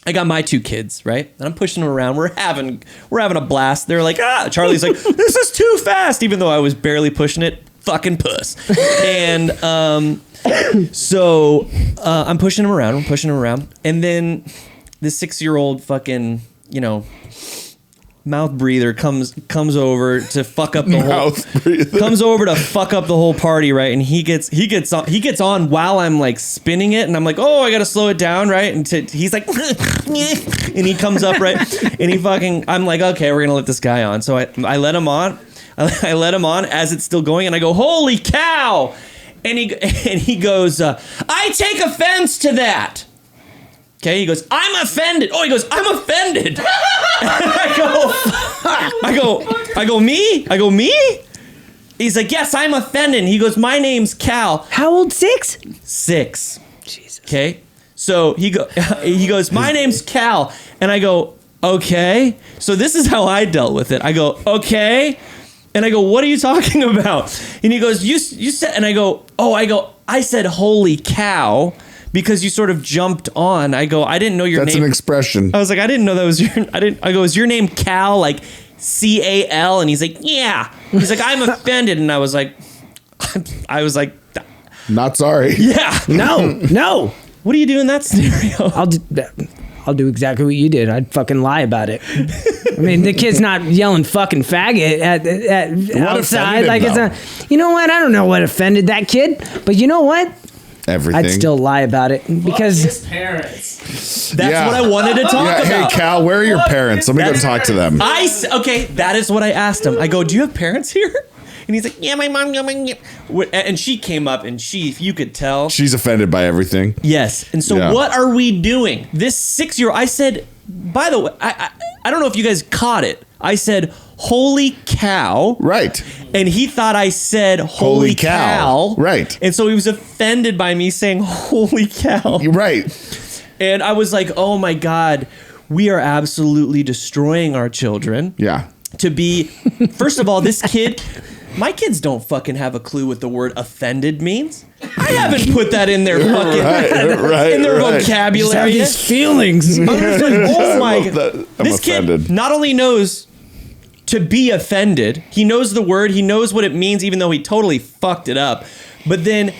I got my 2 kids, right? And I'm pushing them around. We're having a blast. They're like, Charlie's like, this is too fast, even though I was barely pushing it. Fucking puss. And so I'm pushing him around. And then this 6-year-old fucking, mouth breather comes over to fuck up the whole party, right? And he gets on while I'm like spinning it, and I'm like, oh, I gotta slow it down, right? And he's like, and he comes up, right? And I'm like, okay, we're gonna let this guy on. So I let him on. I let him on as it's still going, and I go, holy cow! And he goes, I take offense to that. Okay, he goes, I'm offended. Oh, he goes, I'm offended. And I go, me? He's like, yes, I'm offended. And he goes, my name's Cal. How old? 6? 6. Jesus. Okay, so he goes, my name's Cal. And I go, okay. So this is how I dealt with it. I go, okay. And I go, what are you talking about? And he goes, you said, and I go, I said, holy cow, because you sort of jumped on. I go, I didn't know your name. That's an expression. I was like, I didn't know that was I go, is your name Cal, like C-A-L? And he's like, yeah. He's like, I'm offended. And I was like, not sorry. yeah. No. What do you do in that scenario? I'll do exactly what you did. I'd fucking lie about it. I mean, the kid's not yelling fucking faggot at outside. Like it's not. You know what? I don't know what offended that kid, but you know what? Everything. I'd still lie about it because his parents. That's what I wanted to talk about. Hey, Cal, where are your parents? Let me go talk to them. Okay, that is what I asked him. I go, do you have parents here? And he's like, yeah, my mom. And she came up, and you could tell. She's offended by everything. Yes. And so what are we doing? This 6-year-old, I said, by the way, I don't know if you guys caught it. I said, holy cow. Right. And he thought I said, holy cow. Right. And so he was offended by me saying, holy cow. You're right. And I was like, oh my God, we are absolutely destroying our children. Yeah. To be, first of all, this kid, my kids don't fucking have a clue what the word offended means. I haven't put that in their fucking in their vocabulary. these feelings. Oh my God. This offended. kid not only knows to be offended, he knows the word, he knows what it means, even though he totally fucked it up. But then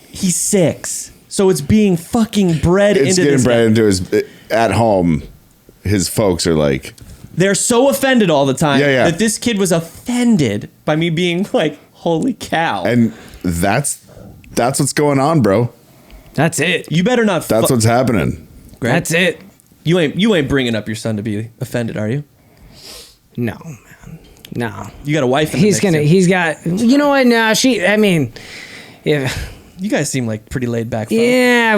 he's 6. So it's being fucking bred into this. It's getting bred into his, at home, his folks are like, they're so offended all the time that this kid was offended by me being like, holy cow. And that's what's going on, bro. That's it. You better not. That's what's happening. Greg, That's it. You ain't bringing up your son to be offended, are you? No, man. No. You got a wife in the He's mix here. he's got, you know what? No, if You guys seem like pretty laid back folks. yeah,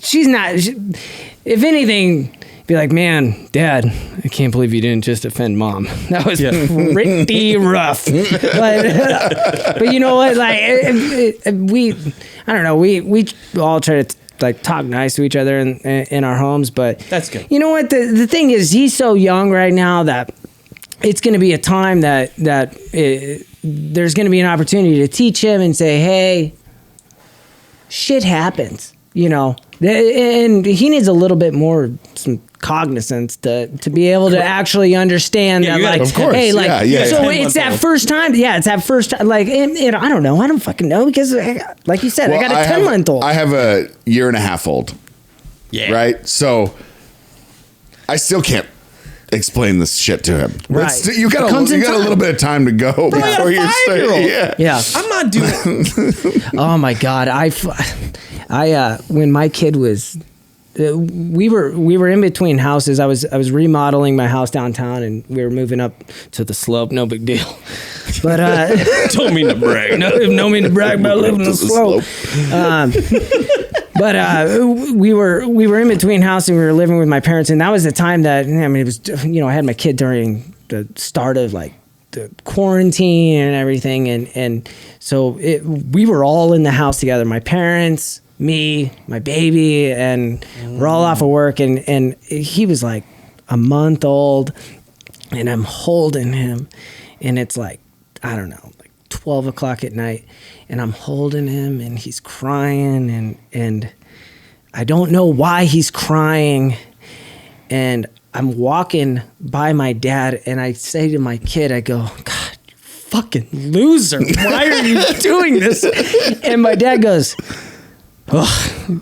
she's not, if anything, be like, man, Dad, I can't believe you didn't just offend Mom. That was pretty rough. But you know what? Like, I don't know. We all try to like talk nice to each other in our homes, but That's good. You know what? The thing is, he's so young right now that it's going to be a time that there's going to be an opportunity to teach him and say, hey, shit happens. You know, And he needs a little bit more some cognizance to be able to actually understand that, like, of course. hey, like, so it's that first time. Yeah, it's that first time. Like, and I don't know. I don't fucking know because, like you said, I got a 10-month-old. I have a 1.5-year-old. Yeah. Right. So I still can't explain this shit to him. Right. You got a little bit of time to go before you say, yeah. I'm not doing it. Oh my God. I when my kid was, we were in between houses. I was remodeling my house downtown, and we were moving up to the slope. No big deal. But don't mean to brag. No mean to brag about living on the slope. But we were in between houses, and we were living with my parents, and that was the time that, I mean, it was, I had my kid during the start of like the quarantine and everything, and so we were all in the house together. My parents, me, my baby, and we're all off of work, and he was like a month old, and I'm holding him, and it's like, I don't know, like 12 o'clock at night, and I'm holding him, and he's crying, and I don't know why he's crying, and I'm walking by my dad, and I say to my kid, I go, God, you fucking loser, why are you doing this? And my dad goes, oh,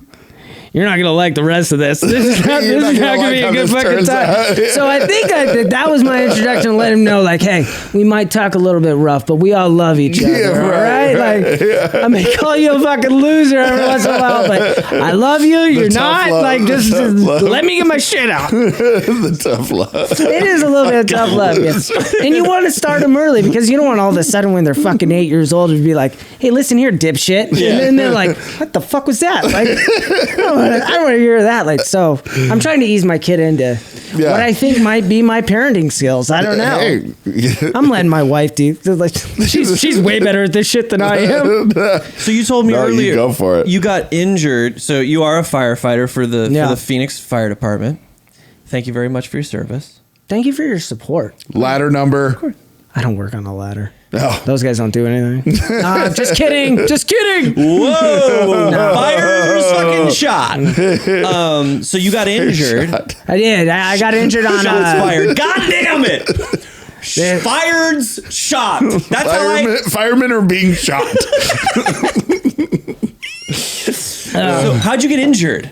you're not going to like the rest of this. This is not going to be a good fucking time. So I think that was my introduction to let him know, like, hey, we might talk a little bit rough, but we all love each other, all right? Like, I may call you a fucking loser every once in a while, but I love you. You're not. Love. Like, just let me get my shit out. The tough love. It is a little bit of tough love, yes. And you want to start them early because you don't want all of a sudden when they're fucking 8 years old to be like, hey, listen here, dipshit. Yeah. And then they're like, what the fuck was that? Like, I don't want to hear that. Like, so I'm trying to ease my kid into what I think might be my parenting skills. I don't know. Hey. I'm letting my wife do. Like, she's way better at this shit than I am. So you told me earlier, you go for it. You got injured. So you are a firefighter for the Phoenix Fire Department. Thank you very much for your service. Thank you for your support. Ladder number. I don't work on a ladder. Oh. Those guys don't do anything. Just kidding. Just kidding. Whoa. No. Fire's fucking shot. So you got injured. I did. I got injured on... Shots fired. God damn it. Fired's shot. That's Firemen are being shot. So how'd you get injured?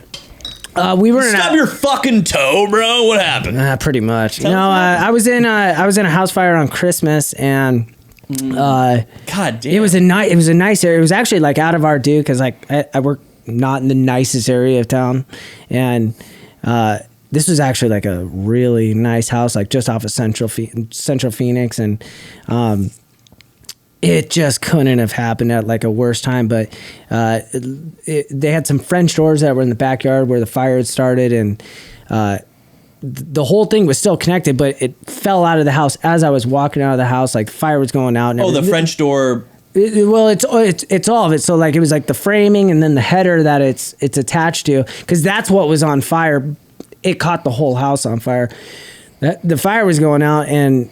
We were Stub your fucking toe, bro. What happened? Pretty much. I was in a house fire on Christmas, and God damn. it was a nice area. It was actually like out of our due because like I work not in the nicest area of town, and this was actually like a really nice house, like just off of Central Phoenix, and it just couldn't have happened at like a worse time. But they had some French doors that were in the backyard where the fire had started, and the whole thing was still connected, but it fell out of the house as I was walking out of the house. Like fire was going out. And the French door. It's all of it. So like it was like the framing and then the header that it's attached to, because that's what was on fire. It caught the whole house on fire. The fire was going out, and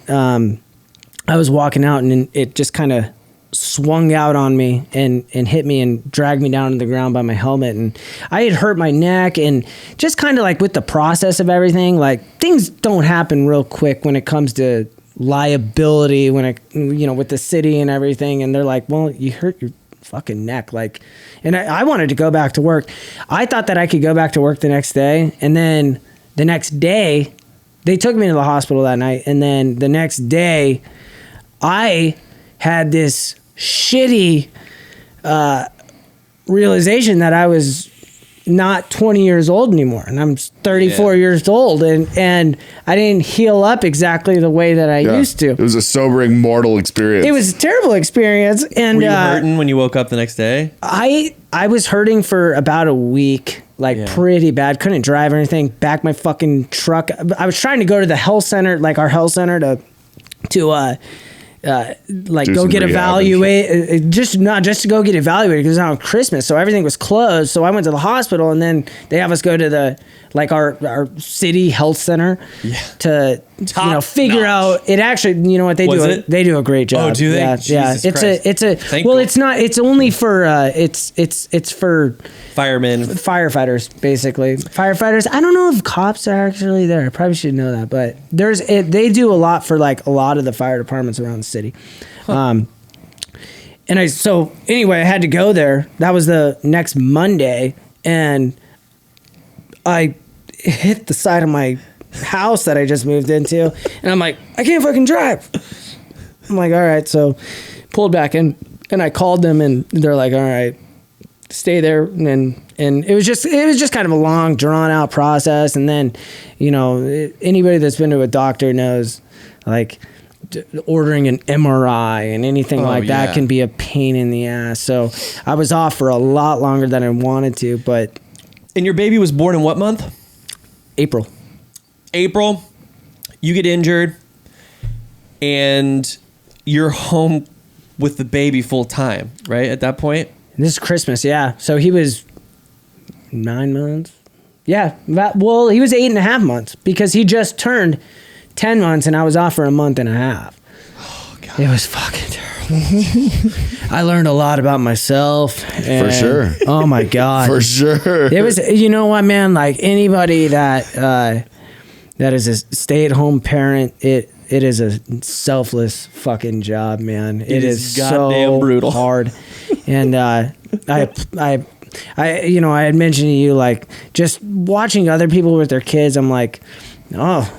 I was walking out, and it just kind of swung out on me and hit me and dragged me down to the ground by my helmet. And I had hurt my neck, and just kind of like with the process of everything, like things don't happen real quick when it comes to liability, when with the city and everything. And they're like, well, you hurt your fucking neck. Like, and I wanted to go back to work. I thought that I could go back to work the next day. And then the next day they took me to the hospital that night. And then the next day I had this shitty realization that I was not 20 years old anymore, and I'm 34 years old, and I didn't heal up exactly the way that I used to. It was a sobering, mortal experience. It was a terrible experience. And were you hurting when you woke up the next day? I was hurting for about a week, like pretty bad. Couldn't drive or anything. Back my fucking truck. I was trying to go to the health center, like our health center, to go get evaluated, just to go get evaluated because it was on Christmas, so everything was closed. So I went to the hospital, and then they have us go to our city health center to figure out it. Actually, you know what they do? They do a great job. Oh, do they? Yeah, Jesus yeah. Christ. It's a. Thank well, God. it's not. It's only for. It's for Firemen, firefighters, basically. Firefighters. I don't know if cops are actually there. I probably should know that, but they do a lot for like a lot of the fire departments around the city. Huh. So anyway, I had to go there. That was the next Monday, and I hit the side of my house that I just moved into, and I'm like, I can't fucking drive. I'm like, all right, so pulled back in, and I called them, and they're like, all right, stay there, and it was just kind of a long, drawn out process, and then, anybody that's been to a doctor knows, like, ordering an MRI and anything like that can be a pain in the ass. So I was off for a lot longer than I wanted to, but. And your baby was born in what month? April. You get injured, and you're home with the baby full time, right? At that point? This is Christmas, yeah. So he was 9 months. Yeah. Well, he was 8.5 months because he just turned 10 months and I was off for a month and a half. Oh, God. It was fucking terrible. I learned a lot about myself. For sure. Oh, my God. For sure. It was, you know what, man? Like anybody that is a stay-at-home parent, it is a selfless fucking job, man. It is goddamn so brutal. hard. And I had mentioned to you, like, just watching other people with their kids, I'm like, oh,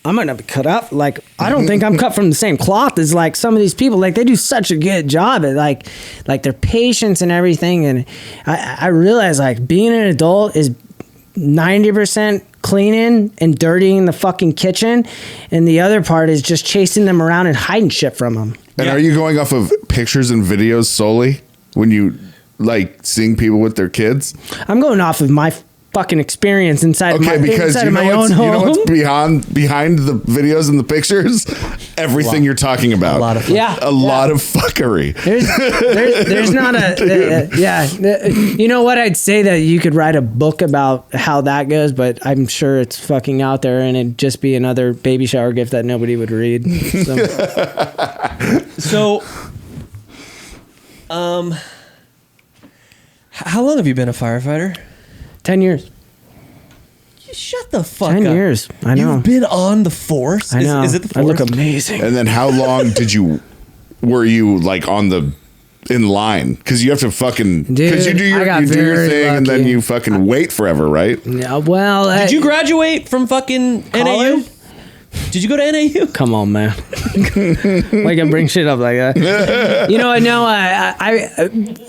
I'm gonna be cut up. Like, I don't think I'm cut from the same cloth as like some of these people. Like, they do such a good job at like their patience and everything. And I realize, like, being an adult is 90% cleaning and dirtying the fucking kitchen, and the other part is just chasing them around and hiding shit from them. And are you going off of pictures and videos solely when you like seeing people with their kids? I'm going off of my fucking experience inside of my own home. You know what's behind the videos and the pictures? Everything you're talking about. A lot of fun. A lot of fuckery. There's not you know what? I'd say that you could write a book about how that goes, but I'm sure it's fucking out there, and it'd just be another baby shower gift that nobody would read. So, how long have you been a firefighter? 10 years. Shut the fuck 10 up. 10 years. I know. You've been on the force? I know. Is it the force? I look amazing. And then how long were you like in line? Because you have to fucking, because you do your thing and then you fucking wait forever, right? Yeah, well. Did you graduate from fucking NAU? Did you go to NAU? Come on, man. Like, I bring shit up like that. You know what? No,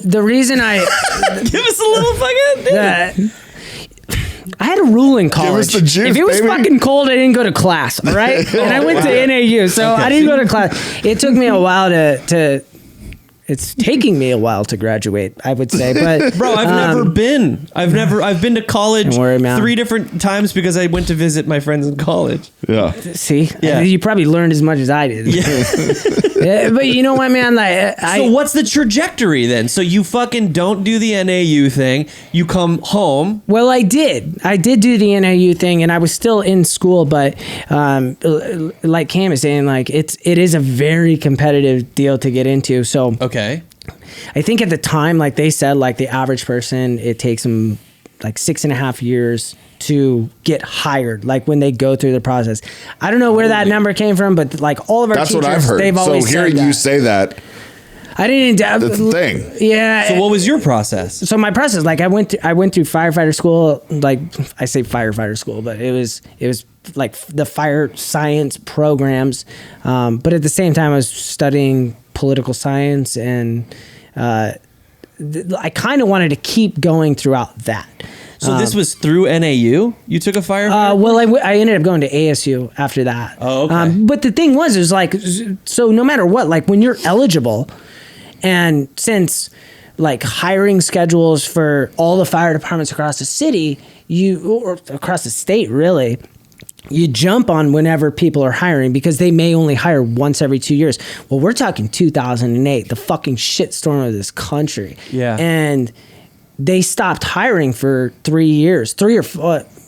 the reason I. Give us a little fucking. I had a rule in college. Give us the juice, if it was baby. fucking cold, I didn't go to class, all right? And I went to NAU, so I didn't go to class. It took me a while to it's taking me a while to graduate, I would say. But bro, I've never been. I've been to college Don't worry, man. 3 different times because I went to visit my friends in college. Yeah. See? Yeah. You probably learned as much as I did. Yeah, but you know what, man? Like, So what's the trajectory then? So you fucking don't do the NAU thing. You come home. Well, I did. I did do the NAU thing, and I was still in school. But like Cam is saying, like it is a very competitive deal to get into. So Okay. I think at the time, like they said, like the average person, it takes them like 6.5 years to get hired, like when they go through the process. I don't know where that number came from, but like all of our That's teachers, what I've heard. they've always so hearing said that. you say that, I didn't. that's the thing. Yeah. So what was your process? So my process, like I went through firefighter school. Like I say firefighter school, but it was like the fire science programs. But at the same time, I was studying political science, and I kind of wanted to keep going throughout that. So this was through NAU? You took a fire? Well, I ended up going to ASU after that. Oh, okay. But the thing was like, so no matter what, like when you're eligible, and since like hiring schedules for all the fire departments across the city, or across the state, really, you jump on whenever people are hiring because they may only hire once every 2 years. Well, we're talking 2008, the fucking shitstorm of this country. Yeah. And they stopped hiring for 3 years,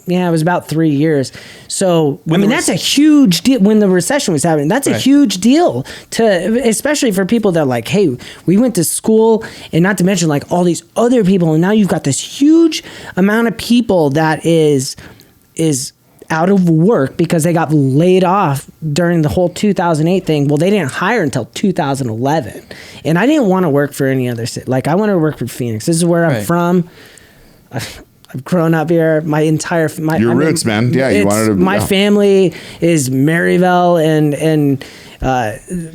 it was about 3 years. So that's a huge deal when the recession was happening. That's a huge deal especially for people that are like, hey, we went to school, and not to mention like all these other people, and now you've got this huge amount of people that is out of work because they got laid off during the whole 2008 thing. Well, they didn't hire until 2011, and I didn't want to work for any other city. Like, I wanted to work for Phoenix. This is where I'm from. I've grown up here. My roots, man. Yeah, you wanted to. My family is Maryville, and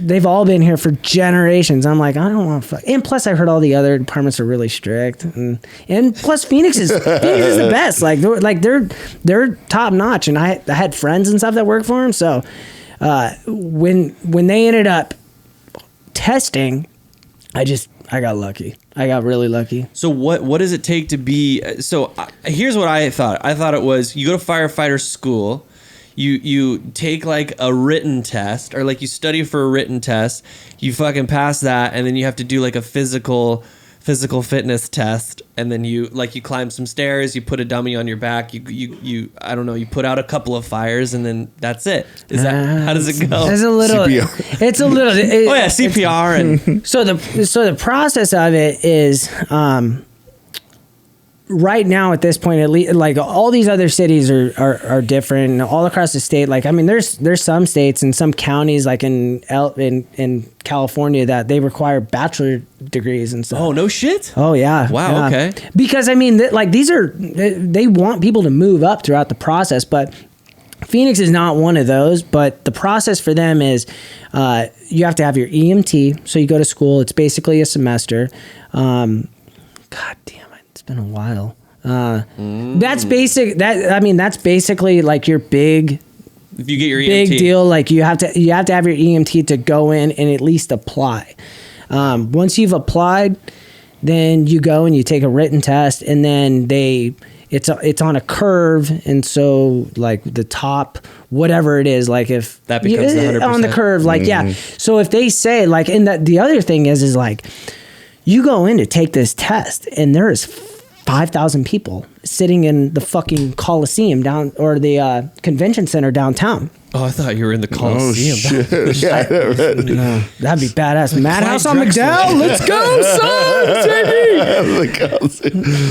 they've all been here for generations. I'm like, I don't want to. And plus, I heard all the other departments are really strict, and plus, Phoenix is the best. They're top notch, and I had friends and stuff that work for them. So when they ended up testing, I got lucky. I got really lucky. So what does it take to be? So here's what I thought. I thought it was you go to firefighter school, you take like a written test, or like you study for a written test, you fucking pass that, and then you have to do like a physical fitness test, and then you climb some stairs, you put a dummy on your back, you I don't know, you put out a couple of fires, and then that's it. Is that how does it go? It's a little CPR. It's a little CPR. And so the process of it is right now at this point, at least, like all these other cities are different all across the state. Like, I mean, there's some states and some counties like in California that they require bachelor degrees and stuff. Oh, no shit. Oh yeah. Wow. Yeah. Okay. Because I mean, like they want people to move up throughout the process, but Phoenix is not one of those. But the process for them is you have to have your EMT. So you go to school. It's basically a semester. God damn. It's been a while. That's basic. That's basically like your big. If you get your big EMT. deal, like you have to have your EMT to go in and at least apply. Once you've applied, then you go and you take a written test, and then it's on a curve, and so like the top whatever it is, like if that becomes 100% on the curve, like yeah. So if they say like, and that the other thing is like. You go in to take this test, and there is 5,000 people sitting in the fucking Coliseum or the convention center downtown. Oh, I thought you were in the Coliseum. Oh, shit. Yeah, no, that'd be badass. Madhouse on McDowell. Let's go,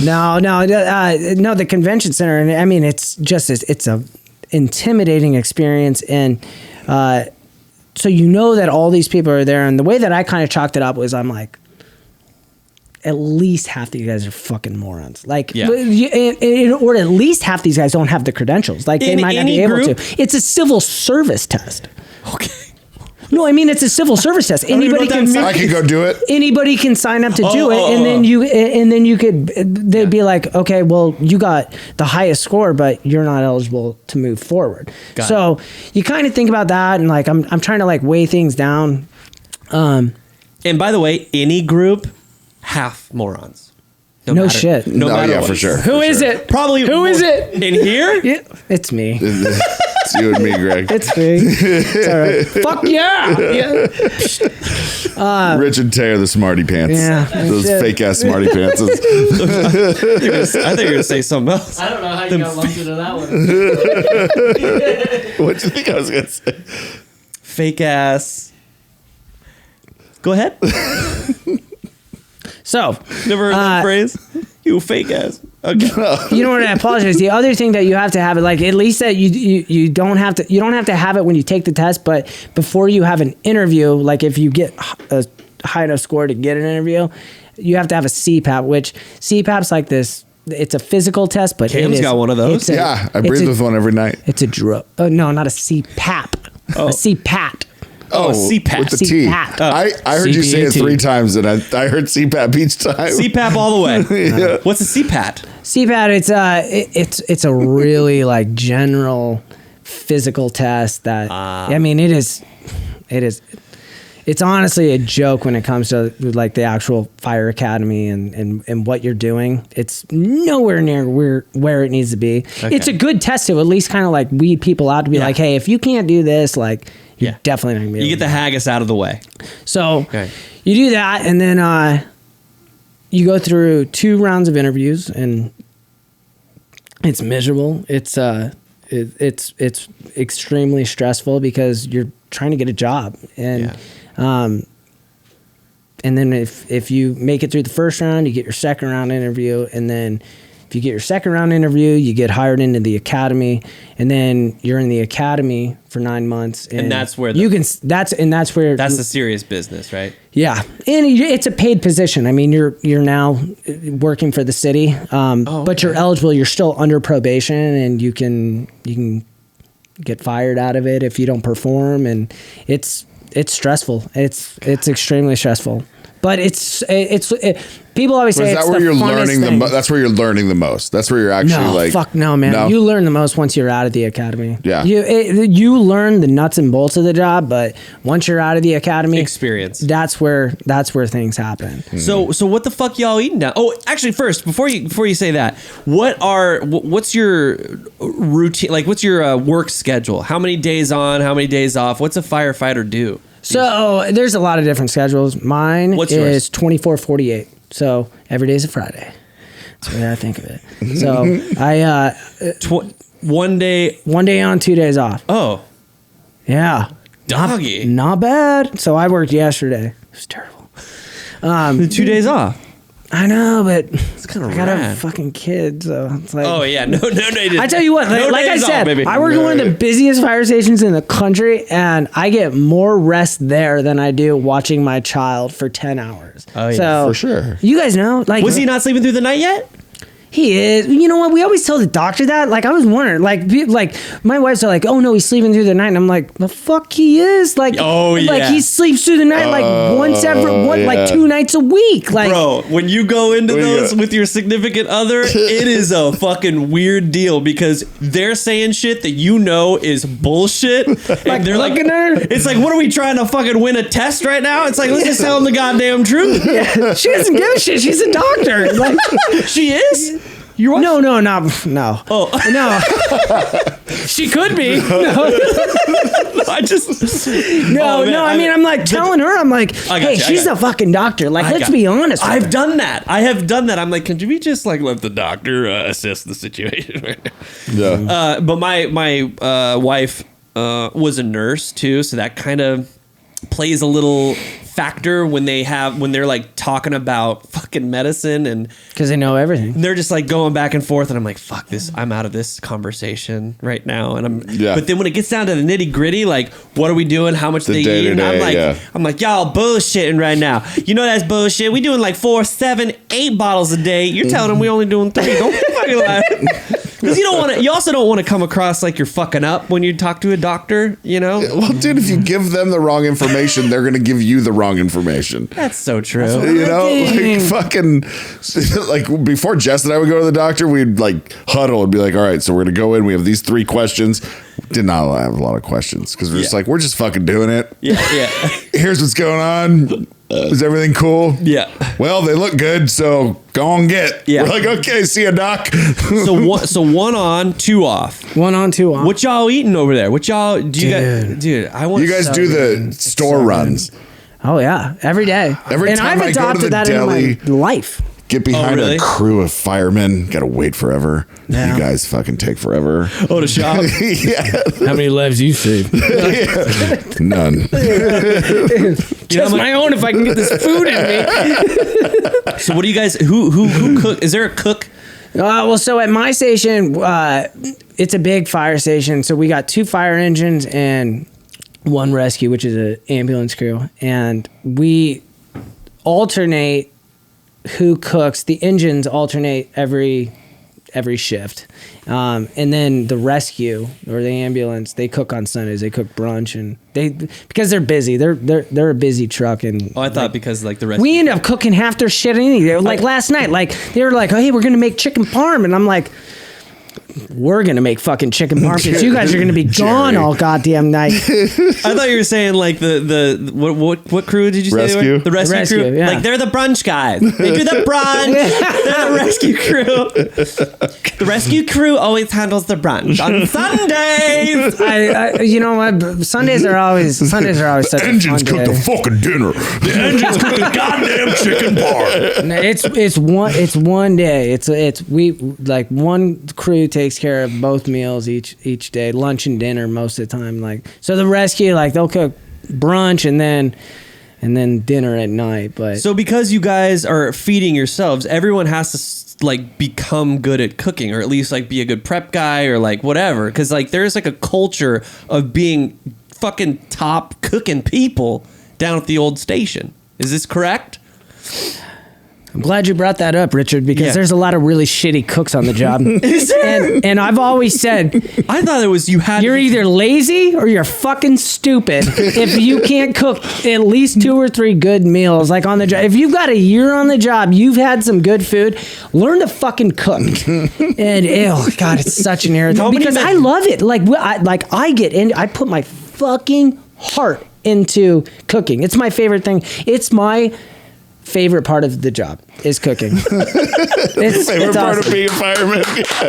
son. No, the convention center. And I mean, it's a intimidating experience. And so you know that all these people are there. And the way that I kind of chalked it up was I'm like, at least half these guys are fucking morons. Like, or at least half these guys don't have the credentials. Like, they might not be able to. It's a civil service test. Okay. No, I mean, it's a civil service test. Anybody can. I can go do it. Anybody can sign up to do it, and then you could. They'd be like, okay, well, you got the highest score, but you're not eligible to move forward. So you kind of think about that, and like, I'm trying to like weigh things down. And by the way, any group. Half morons. No shit. No, yeah, for sure. Who is it? Probably. Who is it? In here? Yeah, it's me. It's you and me, Greg. It's me. It's all right. Fuck yeah. Rich and Tay are the smarty pants. Yeah. Those fake ass smarty pants. I thought you were going to say something else. I don't know how you got lumped into that one. What do you think I was going to say? Fake ass. Go ahead. So, never heard that phrase? You fake ass. Okay. You know what? I apologize. The other thing that you have to have it, like at least that you don't have to have it when you take the test, but before you have an interview, like if you get a high enough score to get an interview, you have to have a CPAP, which CPAP's like this. It's a physical test, but Cam's got one of those. I breathe with one every night. It's a drug. Oh no, not a CPAP. A CPAT. Oh, CPAP. with the T. I heard you say it 3 times, and I heard CPAP each time. CPAP all the way. Yeah. What's a CPAT? CPAT. It's a really like general physical test that I mean it is. It's honestly a joke when it comes to like the actual fire academy and what you're doing. It's nowhere near where it needs to be. Okay. It's a good test to at least kind of like weed people out to be like, hey, if you can't do this, like. You're definitely not going to be able to. You get the haggis out of the way. So you do that, and then you go through 2 rounds of interviews, and It's miserable. It's extremely stressful because you're trying to get a job, and and then if you make it through the first round, you get your second round interview, and then if you get your second round interview, you get hired into the academy, and then you're in the academy for 9 months, and that's where that's the serious business, right? Yeah, and it's a paid position. I mean, you're now working for the city, but you're eligible. You're still under probation, and you can get fired out of it if you don't perform, and it's stressful. It's extremely stressful. But people always say it's the funnest thing. That's where you're learning the most. That's where you're actually no, man. No? You learn the most once you're out of the academy. Yeah. You learn the nuts and bolts of the job, but once you're out of the academy, experience. That's where things happen. Mm-hmm. So what the fuck y'all eating now? Oh, actually, first before you say that, what's your routine? Like, what's your work schedule? How many days on? How many days off? What's a firefighter do? So there's a lot of different schedules. Mine is 24/48. So every day's a Friday. That's the way I think of it. So I 1 day on, 2 days off. Oh, yeah, doggy, not bad. So I worked yesterday. It was terrible. 2 days off. I know, but it's kind of I got a fucking kid, so it's like. Oh yeah, no. I tell you what, like I said, I work in one of the busiest fire stations in the country, and I get more rest there than I do watching my child for 10 hours. Oh yeah, so, for sure. You guys know, like, was he not sleeping through the night yet? He is. You know what? We always tell the doctor that. Like, I was wondering. Like my wife's like, "Oh no, he's sleeping through the night," and I'm like, "The fuck he is!" Like, like he sleeps through the night like like 2 nights a week. Like, bro, when you go into those with your significant other, it is a fucking weird deal because they're saying shit that is bullshit, and they're like, it's like, what are we trying to fucking win a test right now? It's like, let's just tell them the goddamn truth. Yeah, she doesn't give a shit. She's a doctor. Like, she is. No. Oh no. She could be. No. I mean, I'm like telling her. I'm like, hey, she's a fucking doctor. Like, let's be honest. I've done that. I'm like, can we just like let the doctor assess the situation right now? Yeah. But my wife was a nurse too, so that kind of plays a little factor when they're like talking about fucking medicine, and because they know everything, they're just like going back and forth, and I'm like, fuck this, I'm out of this conversation right now. And but then when it gets down to the nitty gritty, like, what are we doing, how much they eat, and I'm like y'all bullshitting right now. That's bullshit. We doing like 4, 7, 8 bottles a day. You're telling them we only doing 3. Don't fucking lie. Because you also don't want to come across like you're fucking up when you talk to a doctor, Well, dude, if you give them the wrong information, they're going to give you the wrong information. That's so true. Like fucking, like before Jess and I would go to the doctor, we'd like huddle and be like, all right, so we're going to go in. We have these 3 questions. Did not have a lot of questions because we're just like, we're just fucking doing it. Yeah. Here's what's going on. Is everything cool? Yeah. Well, they look good, so go on get. Yeah. We're like, okay, see ya, doc. So 1 on, 2 off. 1 on, 2 off. What y'all eating over there? What y'all do? Dude, I want. You guys do the store runs. Oh yeah, every day. Every time I go to the deli, in my life. Get behind a crew of firemen. Got to wait forever. Yeah. You guys fucking take forever. Oh, to shop? Yeah. How many lives you save? None. Just my own if I can get this food in me. So what do you guys, who cook? Is there a cook? Well, so at my station, it's a big fire station. So we got 2 fire engines and 1 rescue, which is an ambulance crew. And we alternate who cooks. The engines alternate every shift, and then the rescue or the ambulance, they cook on Sundays. They cook brunch, and because they're busy. They're a busy truck. And I thought because like the rescue, we end up cooking half their shit anyway. Like last night, like they were like, "Hey, we're gonna make chicken parm," and I'm like, we're gonna make fucking chicken parm because you guys are gonna be gone all goddamn night. I thought you were saying like the what crew did you say? Rescue. They were? The rescue crew. Yeah. Like they're the brunch guys. They do the brunch. They're the rescue crew. The rescue crew always handles the brunch on Sundays. I you know what? Sundays are always such a Engines fun cook day. the fucking dinner. The engines cook the goddamn chicken bar. It's one day. It's we like one crew takes care of both meals each day, lunch and dinner most of the time. Like so, the rescue like they'll cook brunch and then dinner at night. But So because you guys are feeding yourselves, everyone has to like become good at cooking, or at least like be a good prep guy, or like whatever. Because like there's like a culture of being fucking top cooking people down at the old station. Is this correct? I'm glad you brought that up, Richard, because there's a lot of really shitty cooks on the job. and I've always said, I thought it was you're either lazy or you're fucking stupid if you can't cook at least 2 or 3 good meals like on the job. If you've got a year on the job, you've had some good food, learn to fucking cook. And oh god, it's such an irritant because I love it. I put my fucking heart into cooking. It's my favorite thing. It's my favorite part of the job is cooking. Favorite part awesome. of being a fireman.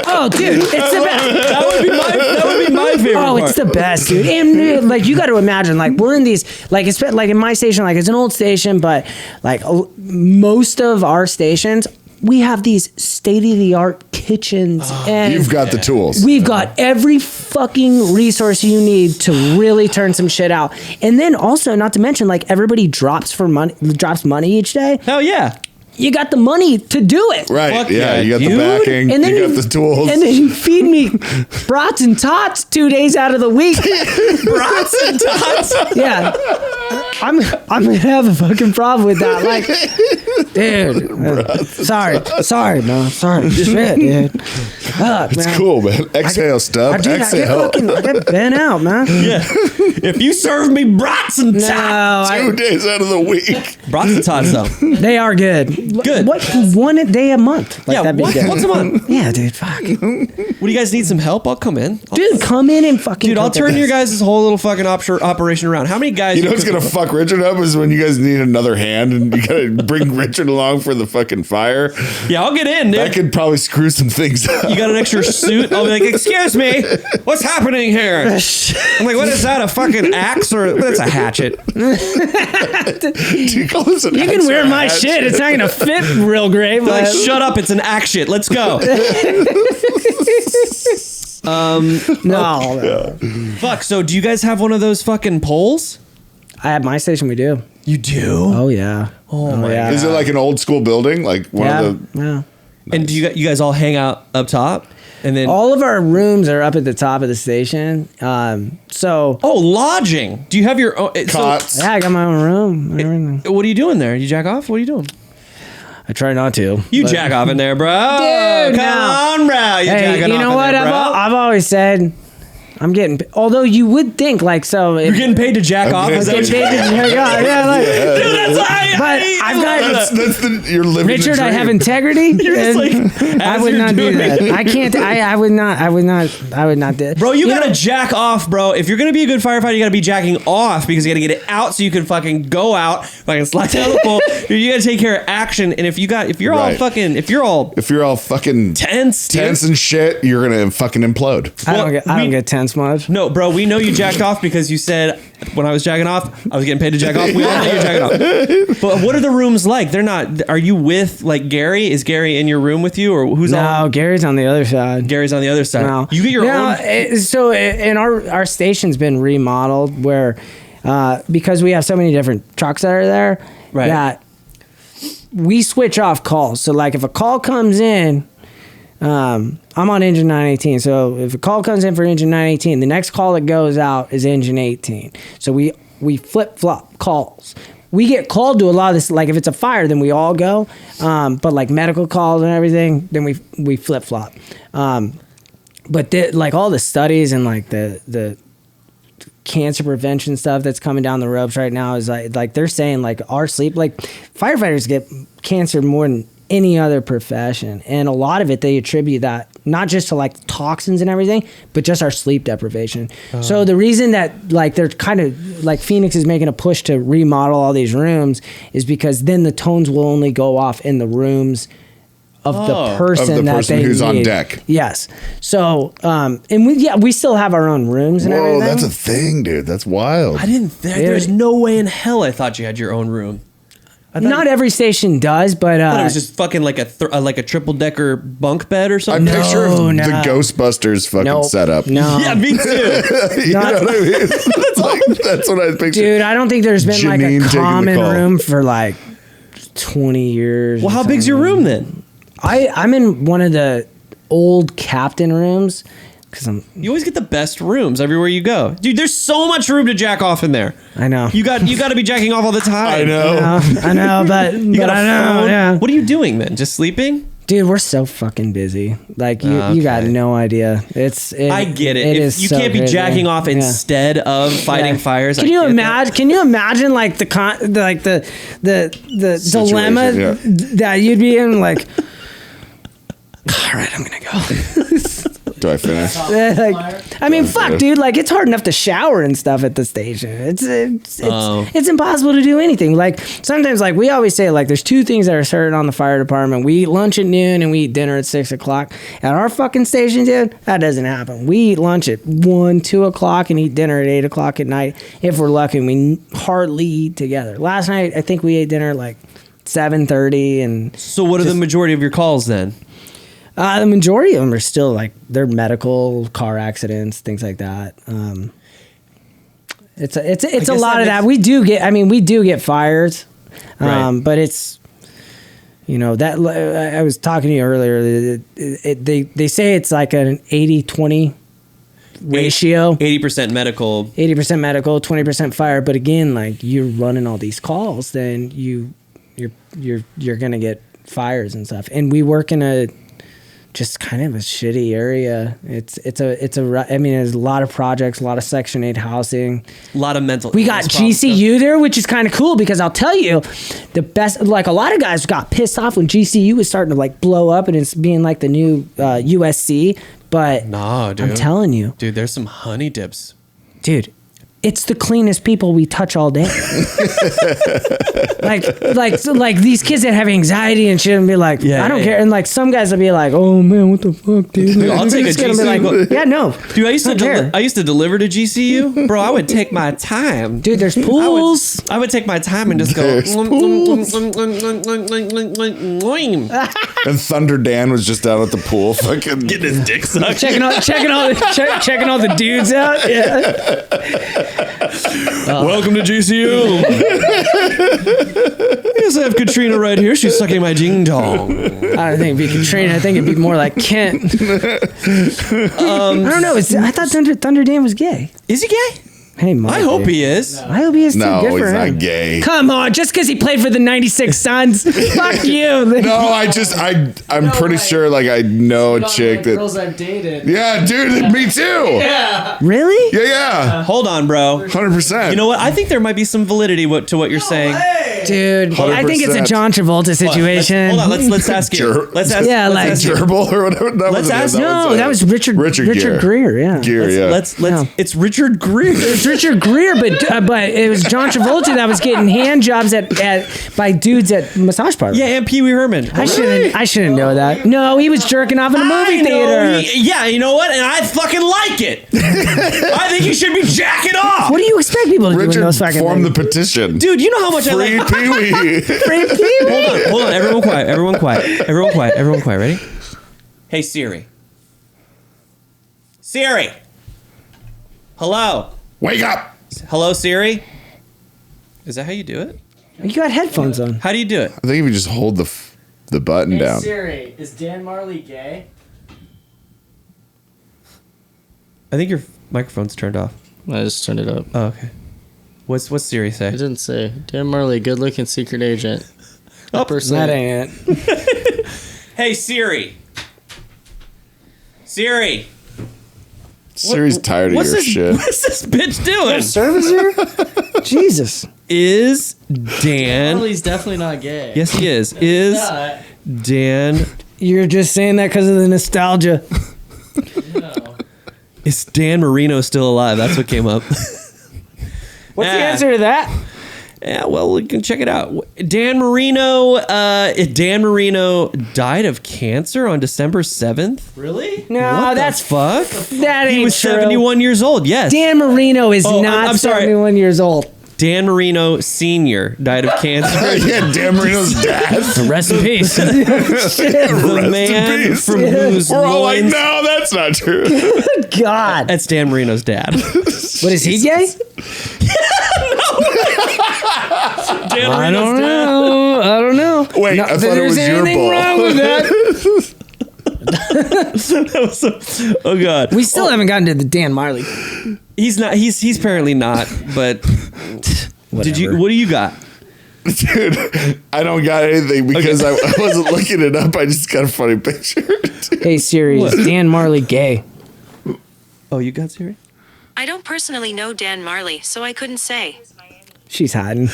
Oh, dude, it's the best. that would be my favorite Oh, part. it's the best, dude. And like you got to imagine, like we're in these, like it's like in my station, like it's an old station, but like most of our stations, we have these state-of-the-art kitchens, and You've got the tools. we've got every fucking resource you need to really turn some shit out. And then also, not to mention, like everybody drops money each day. Hell yeah. You got the money to do it. Right. Fuck Yeah. yeah, You got dude. the backing. And then you got the tools. And then you feed me brats and tots 2 days out of the week. Brats and tots. Yeah. I'm gonna have a fucking problem with that. Like, dude. Sorry, man. Sorry. Shit, dude. Fuck, It's man. cool, man. Exhale, Stub. I Exhale. get bent out, man. Yeah. If you serve me brats and No, tots. 2 days out of the week. Brats and tots though. they are good. Good. What? One a day a month? Like, Yeah, that'd be good. once a month. Yeah, dude. Fuck. What do you guys need some help? I'll come in. Dude, come in and fucking. Dude, I'll cook turn with your us. guys' whole little fucking operation around. How many guys? You know what's cook gonna with? fuck Richard up is when you guys need another hand and you gotta bring Richard along for the fucking fire. Yeah, I'll get in, dude. That could probably screw some things up. You got an extra suit? I'll be like, excuse me, what's happening here? I'm like, what is that? A fucking axe or that's a hatchet? Do you call this an You can axe wear or a my hatchet? shit. It's not gonna fit real great. They're like, But shut up, it's an axe shit. Let's go. no. Fuck. So, do you guys have one of those fucking poles? At my station, we do. You do. Oh yeah. Oh my yeah. Is it like an old school building? Like one of the Yeah. And do you guys all hang out up top? And then All of our rooms are up at the top of the station. So lodging. Do you have your own? cots? yeah, I got my own room. Everything. What are you doing there? You jack off? What are you doing? I try not to. You but- jack off in there, bro. Dude, Come no. on, bro. You Hey, jacking you know off what? in there, bro. I've always said I'm getting. Although you would think like so. You're getting paid to jack off. Is that Get what you- paid to jack off. Yeah, like, Dude, that's why But I've got- That's you're living Richard, the I dream. have integrity. You're just and like, I as would you're not do doing that. it. I can't. I would not do it. Bro, you gotta know- jack off, bro. If you're gonna be a good firefighter, you gotta be jacking off because you gotta get it out so you can fucking go out, fucking slide down the pole. You gotta take care of action. And if you're all Right. fucking, if you're all fucking tense, dude. tense and shit, you're gonna fucking implode. I don't we- get tense much. No, bro, we know you jacked off because you said when I was jacking off, I was getting paid to jack off. We all know you're jacking off. But what are the rooms like? They're not. Are you with like Gary? Is Gary in your room with you, or who's No, all? Gary's on the other side. Gary's on the other side. No. You get your own. So in our station's been remodeled where because we have so many different trucks that are there Right. that we switch off calls. So like if a call comes in, I'm on engine 918. So if a call comes in for engine 918, the next call that goes out is engine 18. So we flip flop calls. We get called to a lot of this. Like if it's a fire, then we all go. But like medical calls and everything, then we flip flop. But like all the studies and like the cancer prevention stuff that's coming down the ropes right now is like they're saying like our sleep, like firefighters get cancer more than any other profession. And a lot of it, they attribute that not just to like toxins and everything, but just our sleep deprivation. So the reason that like they're kind of like Phoenix is making a push to remodel all these rooms is because then the tones will only go off in the rooms of the person that they who's need. on deck. Yes. So, and we still have our own rooms and Whoa, everything. that's a thing, dude. That's wild. I didn't. There's no way in hell I thought you had your own room. Not every station does, but I thought it was just fucking like a triple decker bunk bed or I something. picture No. the Ghostbusters fucking Nope. setup. No. Yeah, me too. You know what I mean? That's what I picture. Dude, I don't think there's been like Janine a taking the common call. room for like 20 years. Well, how big's your room then? I'm in one of the old captain rooms because You always get the best rooms everywhere you go, dude. There's so much room to jack off in there. I know. You got to be jacking off all the time. I know. I know, but, You got a I know. phone? Yeah. What are you doing then? Just sleeping? Dude, we're so fucking busy. Like you got no idea. I get it. If is you so can't be crazy. jacking off Yeah. instead of fighting fires. Can you imagine? Can you imagine like the dilemma yeah. that you'd be in? Like, all right, I'm gonna go. Do I finish? Like, I mean, fuck, dude. Like, it's hard enough to shower and stuff at the station. It's impossible to do anything. Like, sometimes, like we always say, like there's two things that are certain on the fire department. We eat lunch at noon and we eat dinner at 6 o'clock. At our fucking station, dude, that doesn't happen. We eat lunch at 1, 2 o'clock and eat dinner at 8 o'clock at night. If we're lucky, we hardly eat together. Last night, I think we ate dinner at like 7:30 and. So what are the majority of your calls then? The majority of them are still like they're medical, car accidents, things like that. It's a lot of that. We do get fires, Right. but it's that I was talking to you earlier. They say it's like an 80-20 ratio. 80% medical. 80% medical, 20% fire. But again, like you're running all these calls, then you're gonna get fires and stuff. And we work in a just kind of a shitty area. I mean, there's a lot of projects, a lot of Section 8 housing. A lot of mental. We got illness GCU there, which is kind of cool because I'll tell you, the best, like a lot of guys got pissed off when GCU was starting to like blow up and it's being like the new USC. But No, dude. I'm telling you, Dude, there's some honey dips. dude, it's the cleanest people we touch all day. like these kids that have anxiety and shit and be like, Yeah, I don't yeah. care. And like some guys will be like, oh man, what the fuck, dude? I'll take a It's gonna be GCU. like, yeah, no. Dude, I used to Don't care. I used to deliver to GCU, bro. I would take my time. Dude, there's pools. I would take my time and just go. There's And Thunder Dan was just down at the pool, fucking Getting his dick sucked. checking all the dudes out. Yeah. Welcome to GCU. Yes, I have Katrina right here. She's sucking my ding dong. I don't think it'd be Katrina. I think it'd be more like Kent. I don't know. I thought Thunder Dan was gay. Is he gay? Hey, Mike, I hope dude. he is. I hope he is too. no, Good for he's him. not gay. Come on, just because he played for the '96 Suns, fuck you. No, I'm pretty sure like I know a chick that. girls I've dated. Yeah, dude, me too. Yeah. Really? Yeah. Hold on, bro. 100%. You know what? I think there might be some validity to what you're saying. Dude, I think it's a 100%. John Travolta situation. Hold on. Let's ask you. Let's ask. Yeah, let's like- ask you. Gerbil or whatever. That Let's wasn't him. ask- that was Richard Greer. Yeah. Gear, yeah. Let's. Yeah. It's Richard Greer. It's Richard Greer, but it was John Travolta that was getting hand jobs by dudes at massage parlors. Yeah, and Pee Wee Herman. I shouldn't know that. No, he was jerking off in a movie theater. Yeah, you know what? And I fucking like it. I think you should be jacking off. What do you expect people to do in Richard those fucking formed the things? petition. Dude, you know how much Free I like. Pee Wee. Free Pee Wee? Hold on. Everyone quiet. Everyone quiet. Everyone quiet. Everyone quiet. Ready? Hey, Siri. Siri. Hello. Wake up. Hello, Siri. Is that how you do it? You got headphones on. How do you do it? I think if you just hold the button Hey down. Siri, is Dan Marley gay? I think your microphone's turned off. I just turned it up. Oh, okay. What's Siri I say? didn't say. Dan Marley, good-looking secret agent. Oh, That ain't it. Hey, Siri. Siri. Siri's tired of What's your this? shit. What's this bitch doing? Service here? Jesus. Is Dan? Marley's definitely not gay. Yes, he is. Is Not. Dan. You're just saying that because of the nostalgia. Is Dan Marino still alive? That's what came up. What's the answer to that? Yeah, well, we can check it out. Dan Marino died of cancer on December 7th. Really? No, What that's the fuck? That ain't He was true. 71 years old. Yes. Dan Marino is Oh, not I'm sorry. 71 years old. Dan Marino Sr. died of cancer. Yeah, Dan Marino's dad. Rest in peace. The man peace. from whose We're all like, loins- no, that's not true. God. That's Dan Marino's dad. What is he gay? Dan I Marino's don't dad. know. I don't know. Wait, Not I that thought it there's was your anything ball. wrong with that. Oh God. We still haven't gotten to the Dan Marley. He's not. He's apparently not. But did you? What do you got? Dude, I don't got anything because I wasn't looking it up. I just got a funny picture. Hey Siri, is Dan Marley gay? Oh, you got Siri? I don't personally know Dan Marley, so I couldn't say. She's hiding.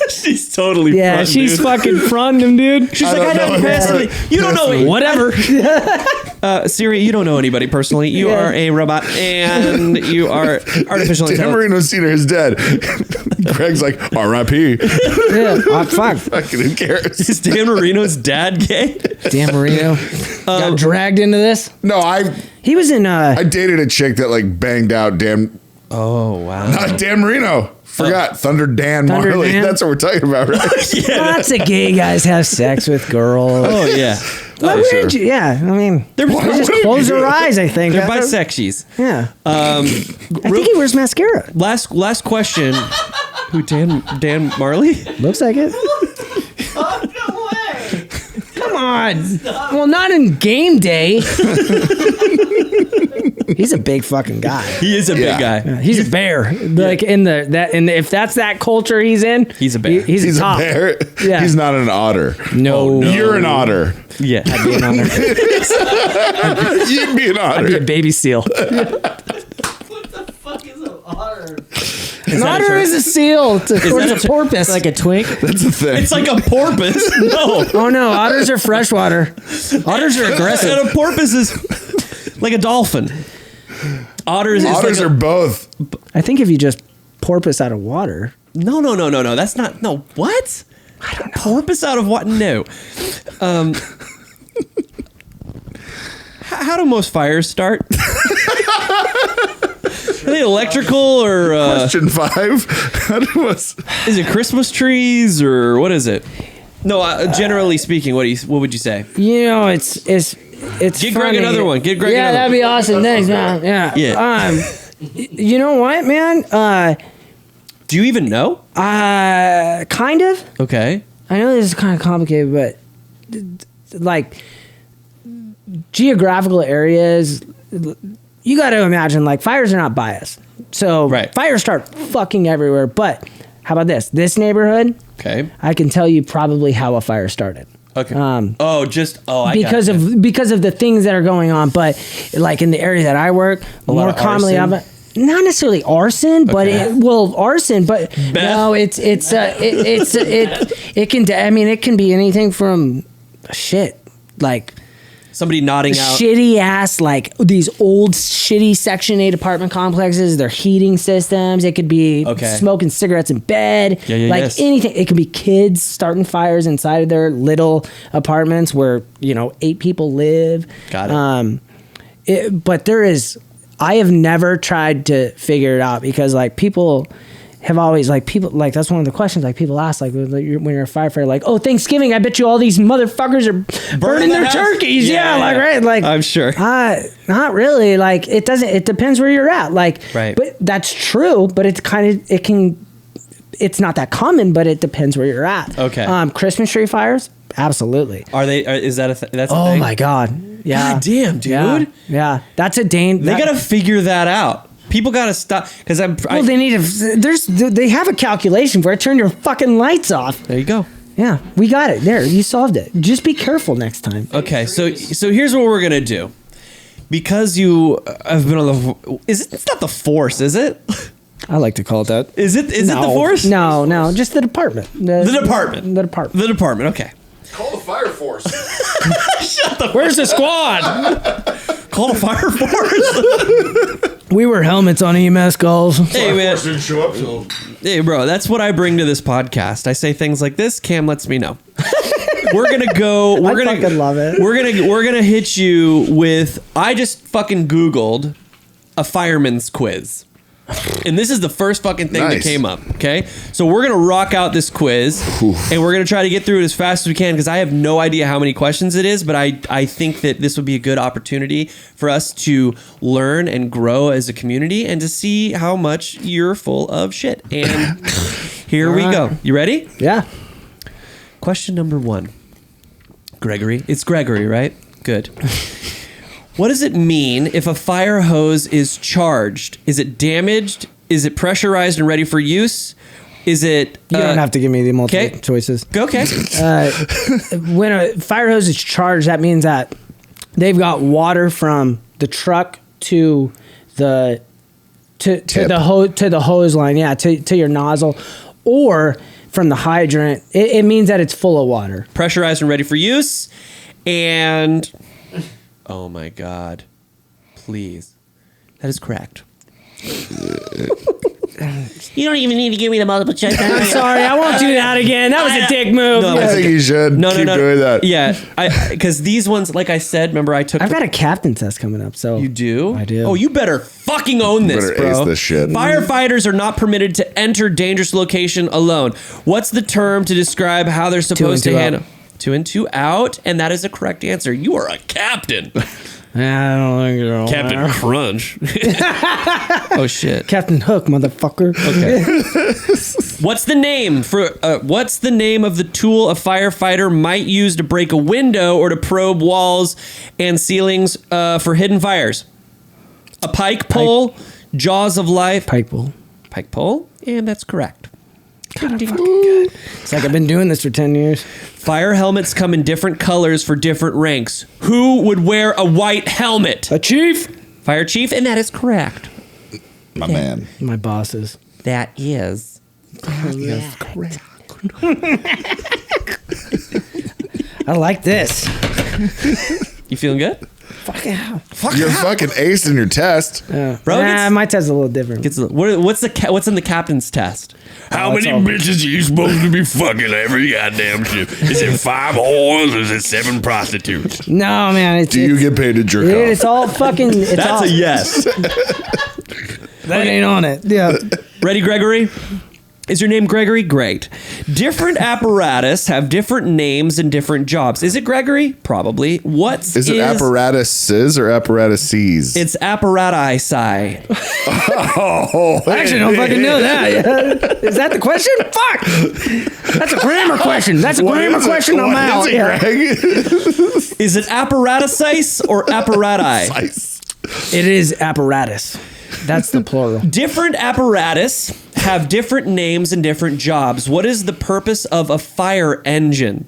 She's totally. Yeah, front, she's dude. fucking fronting him, dude. She's I like, I don't don't know personally. her. You don't know it. Whatever. Siri, you don't know anybody personally. You are a robot, and you are artificial Dan intelligence. Marino Sr. is dead. Greg's like, R.I.P. Yeah. Oh, fuck. Fucking who cares? Is Dan Marino's dad gay? Dan Marino got dragged into this. No, He was in. I dated a chick that like banged out Dan. Oh wow. Not Dan Marino. Forgot Thunder Dan Thunder Marley. Dan? That's what we're talking about, right? Lots of gay guys have sex with girls. Oh yeah. Why wouldn't you? Yeah, I mean, They're, they just wouldn't close you their do that? eyes. I think they're bisexuals. Yeah. I think he wears mascara. Last question. Who Dan Marley? Looks like it. Come on. Well, not in game day. He's a big fucking guy. He is a big guy. He's a bear. Like if that's that culture he's in, He's a bear. He's He's a a top. bear. Yeah. He's not an otter. No. You're an otter. Yeah. Be an honor. You'd be an I'd be a otter. baby seal. An otter is a seal. It's a porpoise. Like a twink. That's the thing. It's like a porpoise. No. Oh no, otters are freshwater. Otters are aggressive. And a porpoise is like a dolphin. Otters Otters like are both. I think if you just porpoise out of water. No. That's not. No. What? I don't know. Porpoise out of what? No. How do most fires start? Are they electrical or Question 5. How do us- is it Christmas trees or what is it? No, generally speaking, what would you say? You know, it's Get funny. Greg another one. Get Greg Yeah, another that'd be awesome. Thanks, man. Yeah. Yeah. You know what, man? Do you even know? Kind of. Okay. I know this is kind of complicated, but like geographical areas, you got to imagine like fires are not biased. So Right. fires start fucking everywhere. But how about this? This neighborhood, Okay. I can tell you probably how a fire started. Okay. I because because of the things that are going on. But like in the area that I work, lot more of commonly, arson? not necessarily arson, but Okay. arson. But no, it can. I mean, it can be anything from shit like somebody nodding out. shitty ass like these old shitty Section 8 apartment complexes, their heating systems. It could be Okay. smoking cigarettes in bed. Yeah, yeah, like yes. anything. It could be kids starting fires inside of their little apartments where 8 people live. Got it. But there is. I have never tried to figure it out because like people have always that's one of the questions like people ask like when you're a firefighter like, oh, Thanksgiving, I bet you all these motherfuckers are burning their house? turkeys. Yeah, Yeah. right, like I'm sure. not really. Like it doesn't. It depends where you're at. Like, Right. But that's true. But it's it's not that common. But it depends where you're at. Okay. Christmas tree fires, absolutely. Are they? Is that that's a Oh thing? my god. Yeah. God damn, dude. Yeah. That's a danger. They gotta figure that out. People gotta stop because Well, they need to. They have a calculation for it. Turn your fucking lights off. There you go. Yeah, we got it. There, you solved it. Just be careful next time. Okay, so here's what we're gonna do. Because you have been on the, it's not the force, is it? I like to call it that. Is it the force? No, just the department. The department. The department. The department. Okay. Call the fire force. Where's the squad? Call the fire force. We were helmets on EMS calls. Hey, man. Didn't show up till. Hey, bro, that's what I bring to this podcast. I say things like this. Cam lets me know. We're gonna go. We're gonna fucking love it. We're gonna hit you with. I just fucking Googled a fireman's quiz, and this is the first fucking thing that Nice. came up. Okay, so we're gonna rock out this quiz, and we're gonna try to get through it as fast as we can because I have no idea how many questions it is, but I think that this would be a good opportunity for us to learn and grow as a community and to see how much you're full of shit. And here we go. You ready? Yeah. Question number 1. Gregory. It's Gregory, right? Good. What does it mean if a fire hose is charged? Is it damaged? Is it pressurized and ready for use? Is it... You don't have to give me the multiple 'kay. choices. Okay. When a fire hose is charged, that means that they've got water from the truck to the hose line, to your nozzle, or from the hydrant. It means that it's full of water. Pressurized and ready for use. And... Oh my God. Please. That is correct. You don't even need to give me the multiple choice. I'm sorry, I won't do that again. That was a dick move. No, I think you should keep doing that. Yeah, because these ones, like I said, remember I took... I've got a captain test coming up, so You do? I do. Oh, you better fucking own this, Better bro. ace this shit. Firefighters are not permitted to enter dangerous location alone. What's the term to describe how they're supposed to two out. handle... 2 and 2 out, and that is a correct answer. You are a captain. I don't think you're all Captain there. Crunch. Oh, shit. Captain Hook, motherfucker. Okay. What's the name of the tool a firefighter might use to break a window or to probe walls and ceilings for hidden fires? A pike pole, jaws of life. Pike bull. Pike pole, and that's correct. God, I'm fucking good. It's like I've been doing this for 10 years. Fire helmets come in different colors for different ranks. Who would wear a white helmet? A chief? Fire chief, and that is correct. My man. My bosses. That is. Correct. I like this. You feeling good? Fuck yeah. You're fucking acing your test. Bro, Nah, my test's a little different. What's in the captain's test? How many bitches are you supposed to be fucking every goddamn shift? Is it 5 whores or is it 7 prostitutes? No, man. Do you get paid to jerk off? It's all fucking... It's That's all, a yes. That ain't on it. Yeah. Ready, Gregory? Is your name Gregory? Great. Different apparatus have different names and different jobs. Is it Gregory? Probably. Is it apparatuses or apparatuses? It's apparati. Oh, I actually don't fucking know that. Is that the question? Fuck! That's a grammar question. That's a grammar question. I'm out. Is it, Greg? Is it apparatus or apparati? It is apparatus. That's the plural. Different apparatus have different names and different jobs. What is the purpose of a fire engine?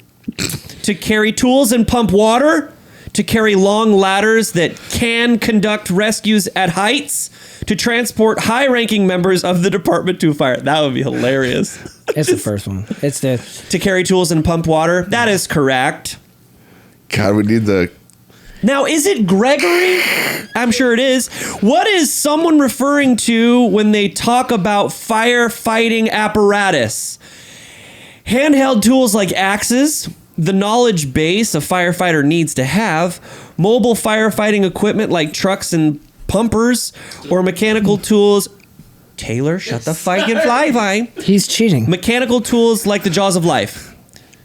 To carry tools and pump water? To carry long ladders that can conduct rescues at heights? To transport high-ranking members of the department to fire? That would be hilarious. It's the first one. It's the... To carry tools and pump water? That is correct. God, we need the... Now, is it Gregory? I'm sure it is. What is someone referring to when they talk about firefighting apparatus? Handheld tools like axes, the knowledge base a firefighter needs to have, mobile firefighting equipment like trucks and pumpers, or mechanical tools. Taylor, shut the fucking fly vine. He's cheating. Mechanical tools like the jaws of life.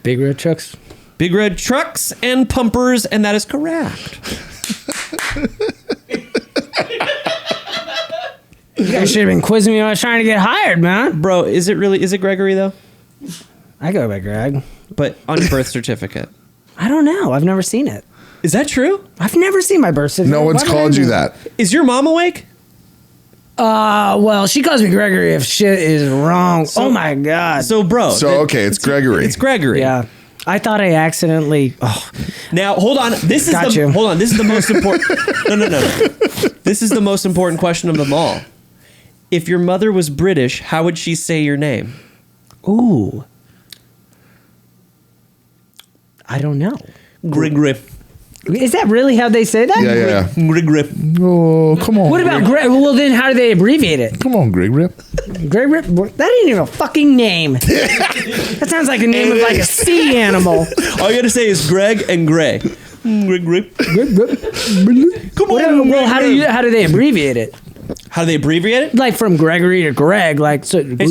Big red trucks. Big red trucks and pumpers, and that is correct. You guys should have been quizzing me when I was trying to get hired, man. Bro, is it Gregory though? I go by Greg. But on your birth certificate. I don't know. I've never seen it. Is that true? I've never seen my birth certificate. No one's Why would I called you know? that. Is your mom awake? Well, she calls me Gregory if shit is wrong. Oh my god. So, bro. So, okay, it's Gregory. It's Gregory. Yeah. I thought I accidentally. Oh, Now, hold on. This is Got the you. hold on. This is the most important. No. This is the most important question of them all. If your mother was British, how would she say your name? ooh. I don't know. Grip. Is that really how they say that? Yeah. Grip. Oh, come on. What about Greg? Well, then how do they abbreviate it? Come on, Greg Rip. Greg Rip? That ain't even a fucking name. That sounds like the name of like a sea animal. All you gotta say is Greg and Gray. Grip. Come on. Well, how do they abbreviate it? How do they abbreviate it? Like from Gregory to Greg, like so. They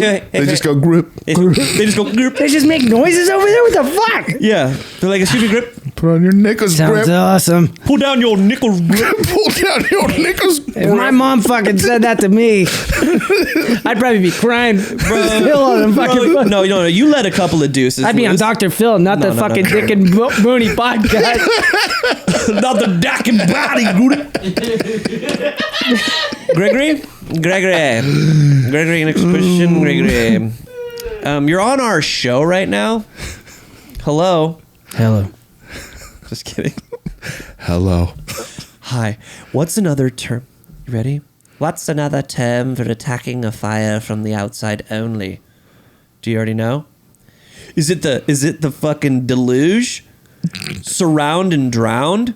just go grip. They just go grip. They just make noises over there. What the fuck? Yeah, they're like, excuse me, grip. Put on your knickers, Sounds grip. awesome. Pull down your nickels, grip. Pull down your knickers, If grip. my mom fucking said that to me, I'd probably be crying, Phil on the fucking. Bro, no, you let a couple of deuces. I'd be on loose. Dr. Phil, not the fucking Dick and Booney podcast. Not the Dick and Body. Gregory, next question, Gregory. You're on our show right now. Hello. Just kidding. Hello. Hi. What's another term? You ready? What's another term for attacking a fire from the outside only? Do you already know? Is it the fucking deluge? Surround and drowned?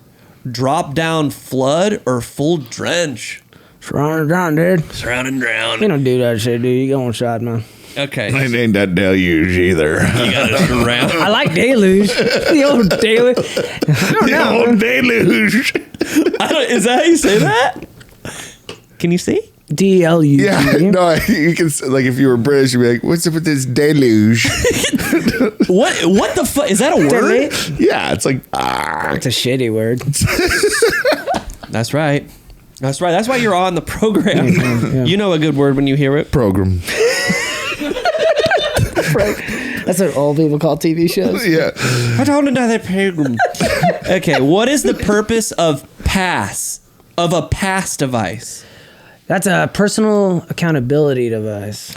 Drop down flood or full drench? Surround and drown, dude. Surround and drown. You don't do that shit, dude. You go on shot, man. Okay. It ain't that deluge either. You gotta surround. I like deluge. The old deluge. I don't know. old deluge. Is that how you say that? Can you see? D-L-U-G. Yeah, no, you can, like, if you were British, you'd be like, what's up with this deluge? What the fuck? Is that a word? Yeah, it's like, It's a shitty word. That's right. That's right. That's why you're on the program. Yeah. You know a good word when you hear it. program. That's what old people call TV shows. Yeah. I don't know that program. Okay, what is the purpose of a pass device? That's a personal accountability device.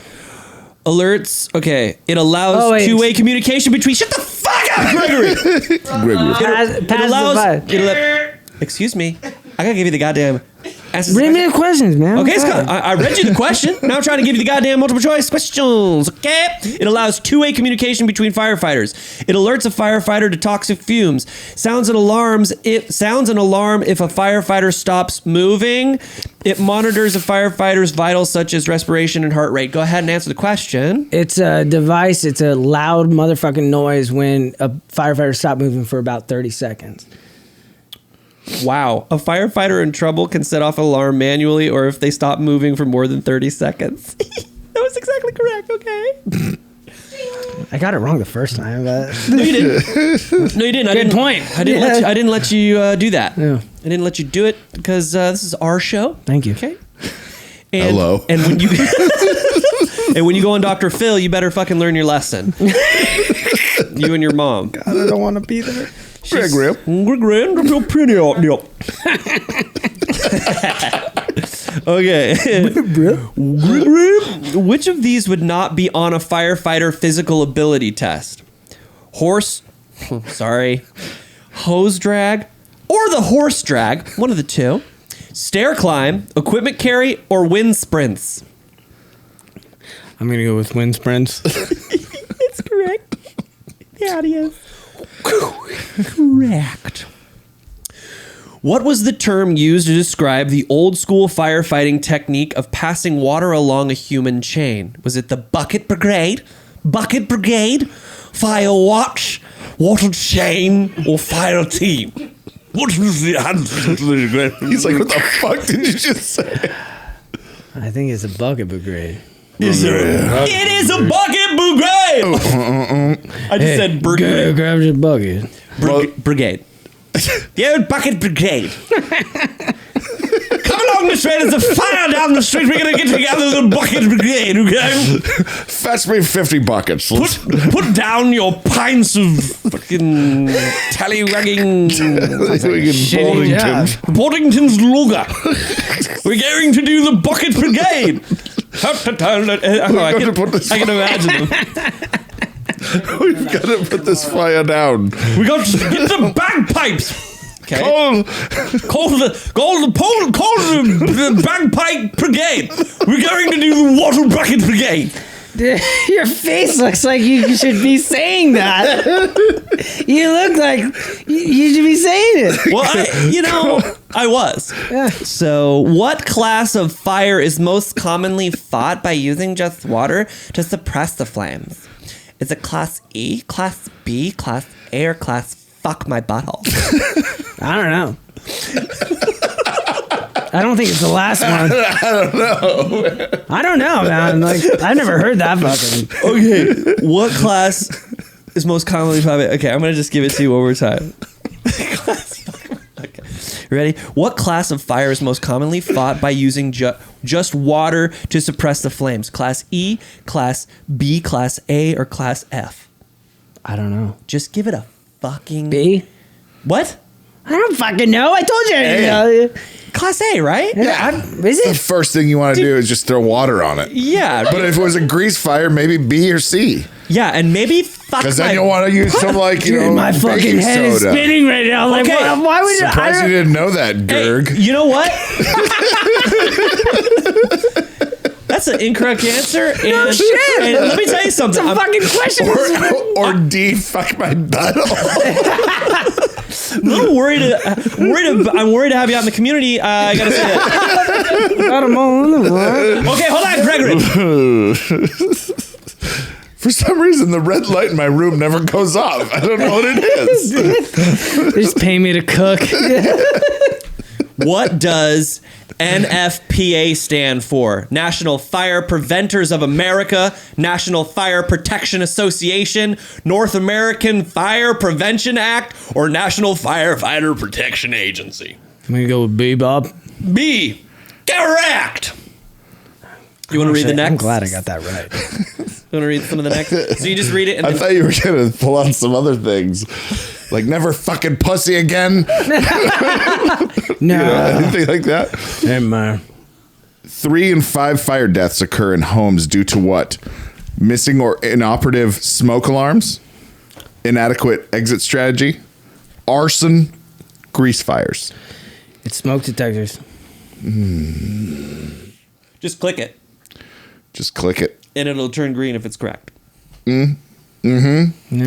Alerts. Okay, it allows two-way communication between. Shut the fuck up, Gregory. Excuse me. I gotta give you the goddamn. Read me the questions, man. Okay, I read you the question. Now I'm trying to give you the goddamn multiple choice questions. Okay. It allows two-way communication between firefighters. It alerts a firefighter to toxic fumes. Sounds an alarm if a firefighter stops moving. It monitors a firefighter's vitals such as respiration and heart rate. Go ahead and answer the question. It's a device. It's a loud motherfucking noise when a firefighter stops moving for about 30 seconds. Wow. A firefighter in trouble can set off an alarm manually or if they stop moving for more than 30 seconds. That was exactly correct. Okay. I got it wrong the first time, but No, you didn't. No, you didn't. Good point. I didn't let you do that. Yeah. I didn't let you do it because this is our show. Thank you. Okay. Hello. And when you and when you go on Dr. Phil, you better fucking learn your lesson. You and your mom. God, I don't want to be there. Gregory. Pretty out. Okay. Which of these would not be on a firefighter physical ability test? Hose drag, or the horse drag, one of the two. Stair climb, equipment carry, or wind sprints. I'm going to go with wind sprints. It's correct. Yeah, it is. Correct. What was the term used to describe the old school firefighting technique of passing water along a human chain? Was it the bucket brigade, fire watch, water chain, or fire team? What was the answer to this question? He's like, what the fuck did you just say? I think it's a bucket brigade. It is a bucket brigade. I just said brigade. Grab your bucket. Brigade. The old bucket brigade. Come along the street. There's a fire down the street. We're gonna get together the bucket brigade. Okay. Fetch me 50 buckets. Put down your pints of fucking tallywagging Boddington's lager. We're going to do the bucket brigade. I can imagine them. We've got to put this fire down. We got to get the bagpipes. Okay. Call the bagpipe brigade. We're going to do the water bucket brigade. Your face looks like you should be saying that. You look like you should be saying it. Well, I was. Yeah. So, what class of fire is most commonly fought by using just water to suppress the flames? Is it class E, class B, class A, or class fuck my butthole? I don't know. I don't think it's the last one. I don't know, man. Like, I've never heard that fucking. Okay, what class is most commonly fought by? Okay, I'm gonna just give it to you one more time. Okay, ready? What class of fire is most commonly fought by using just water to suppress the flames? Class E, class B, class A, or class F? I don't know. Just give it a fucking B? What? I don't fucking know. I told you I didn't know. Class A, right? Yeah. Is The it? first thing you want to do is just throw water on it. Yeah. But if it was a grease fire, maybe B or C. Yeah, and maybe fuck Because then you'll want to use some Dude, my fucking baking head is soda. spinning right now. Like, Okay. why would you? Surprised you didn't know that, Gerg. Hey, you know what? That's an incorrect answer. No shit. And let me tell you something. It's a fucking question. or D, fuck my butthole. I'm a little worried. I'm worried to have you out in the community. I gotta say that. Got 'em all in the world. Okay, hold on, Gregory. For some reason, the red light in my room never goes off. I don't know what it is. They just pay me to cook. What does NFPA stand for? National Fire Preventers of America, National Fire Protection Association, North American Fire Prevention Act, or National Firefighter Protection Agency? I'm gonna go with B, Bob. B. Correct. You want to read the next? I'm glad I got that right. You want to read some of the next? So you just read it and I then... thought you were going to pull out some other things. Like never fucking pussy again. No. Anything like that. Hey, man. 3 in 5 fire deaths occur in homes due to what? Missing or inoperative smoke alarms, inadequate exit strategy, arson, grease fires. It's smoke detectors. Just click it, Just click it. and it'll turn green if it's correct. No.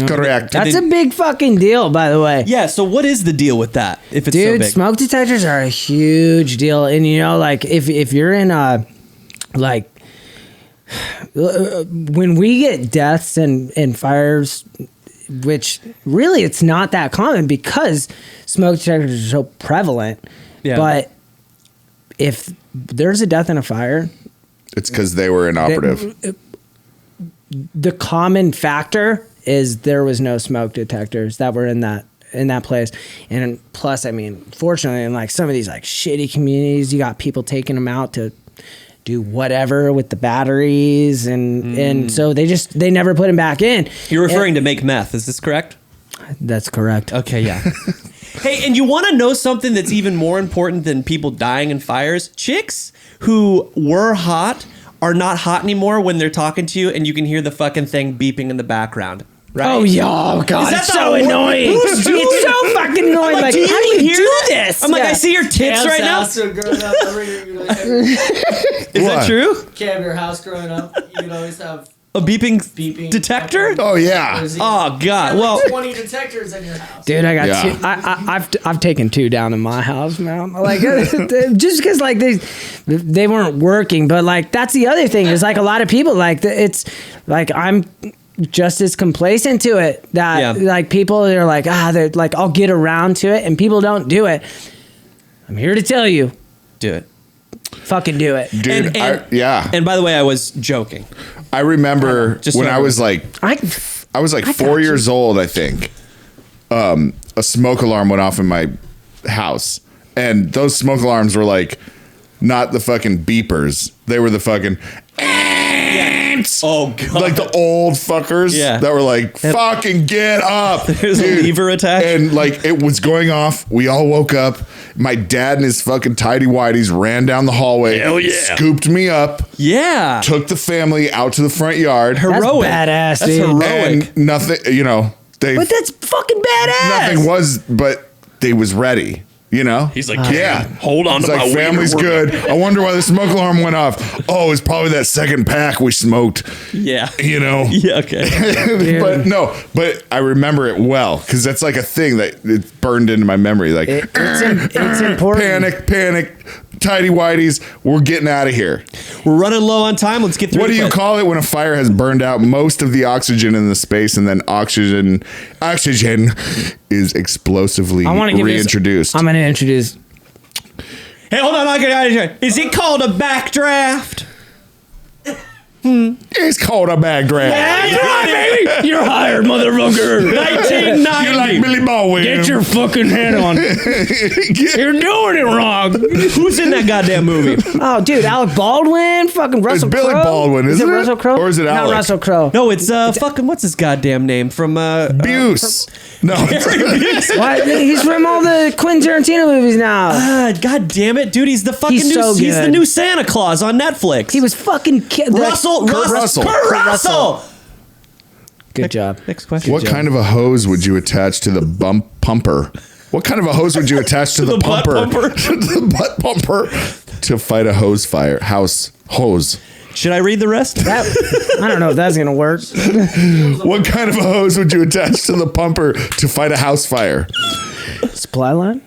Correct. That's a big fucking deal, by the way. Yeah, so what is the deal with that, if it's so Dude, big? smoke detectors are a huge deal. And, you know, like, if you're in a, like, when we get deaths and fires, which really it's not that common because smoke detectors are so prevalent. Yeah. But if there's a death in a fire, It's because they were inoperative. the common factor is there was no smoke detectors that were in that place. And plus, I mean, fortunately, in like some of these like shitty communities, you got people taking them out to do whatever with the batteries, and so they never put them back in. You're referring to make meth, is this correct? That's correct. Okay, yeah. Hey, and you want to know something that's even more important than people dying in fires? Chicks who were hot are not hot anymore when they're talking to you, and you can hear the fucking thing beeping in the background. Right? Oh yeah, oh god, Is that it's the so wor- annoying. Who's doing It's so fucking annoying. Like, do you how do even you hear do that? this? I'm like, Yeah. I see your tits Cam's right now. house growing up, Is that What? true? Cam, your house growing up, you would always have A beeping, beeping detector? Oh, yeah. Oh, God. Like Well, 20 detectors in your house. Dude, I got Yeah. two. I've taken 2 down in my house, man. Like, just because like they weren't working, but like that's the other thing is like a lot of people like it's like I'm just as complacent to it that like people are like they're like I'll get around to it, and people don't do it. I'm here to tell you, do it. fucking do it. Dude, And- yeah. And by the way, I was joking. I remember Just when I remember. was like I was like I 4 got years old, I think. A smoke alarm went off in my house. And those smoke alarms were like not the fucking beepers. They were the fucking Oh, God. like the old fuckers that were like, fucking get up. There's a lever attached. And like it was going off. We all woke up. My dad and his fucking tidy whities ran down the hallway. Hell yeah. Scooped me up. Yeah. Took the family out to the front yard. That's Heroic. badass, That's dude. heroic. And nothing, you know, they But that's fucking badass. nothing was, but they was ready. You know? He's like, yeah, hold on It's to my like, wiener. family's We're good. I wonder why the smoke alarm went off. Oh, it's probably that second pack we smoked. Yeah. You know? Yeah, okay. but I remember it well because that's like a thing that it's burned into my memory. Like, It's important. panic, tidy whities, we're getting out of here. We're running low on time. Let's get through What do it. you call it when a fire has burned out most of the oxygen in the space and then oxygen is explosively reintroduced? I'm going to introduce. Hey, hold on. Is it called a backdraft? It's called a backdraft. That's right, baby. You're hired, motherfucker. 1990. You're like Billy Baldwin. Get your fucking head on. You're doing it wrong. Who's in that goddamn movie? Oh, dude, Alec Baldwin, fucking Russell Crowe. It's Billy Baldwin, isn't it? Russell Crowe? Or is it Alec? Not Russell Crowe. No, it's fucking what's his goddamn name from Buse. No, What? He's from all the Quentin Tarantino movies now. God damn it, dude! He's the fucking He's new. so He's the good. new Santa Claus on Netflix. He was fucking Kurt Russell. Good job. Next question. What kind of a hose would you attach to the bump pumper? What kind of a hose would you attach to the butt pumper? pumper. To the butt pumper to fight a hose fire? House hose. Should I read the rest? I don't know if that's gonna work. What kind of a hose would you attach to the pumper to fight a house fire? Supply line.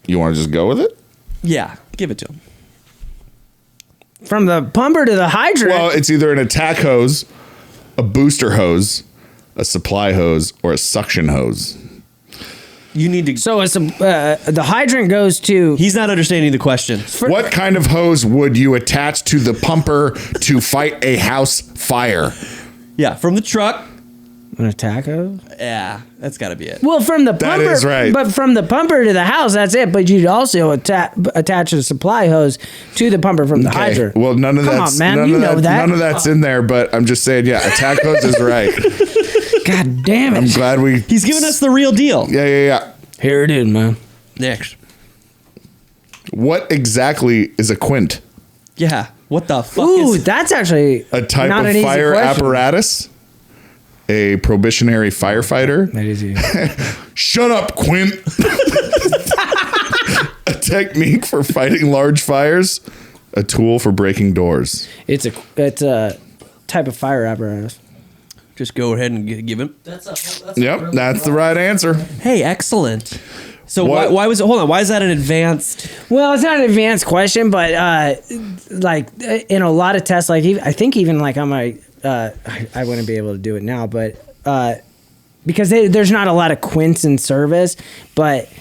You want to just go with it? Yeah, give it to him. From the pumper to the hydrant. Well, it's either an attack hose, a booster hose, a supply hose, or a suction hose. You need to. So it's the hydrant goes to. He's not understanding the question. What kind of hose would you attach to the pumper to fight a house fire? Yeah, from the truck. An attack hose? Yeah, that's got to be it. Well, from the pumper. That is right. But from the pumper to the house, that's it. But you'd also attach a supply hose to the pumper from the hydrant. Well, none of Come that's on, man. none You of know that. None of that's in there, but I'm just saying, yeah, attack hose is right. God damn it. I'm glad we. He's giving us the real deal. Yeah. Here it is, man. Next. What exactly is a quint? Yeah. What the fuck Ooh, is that's actually A type not of an easy fire question. apparatus? A probationary firefighter? That is easy. Shut up, Quint. A technique for fighting large fires? A tool for breaking doors? It's a type of fire apparatus. Just go ahead and give him. Yep, that's the right answer. Hey, excellent. So What? why was it? Hold on. Why is that an advanced? Well, it's not an advanced question, but like in a lot of tests, like I think even like on my, I wouldn't be able to do it now, but because there's not a lot of quints in service, but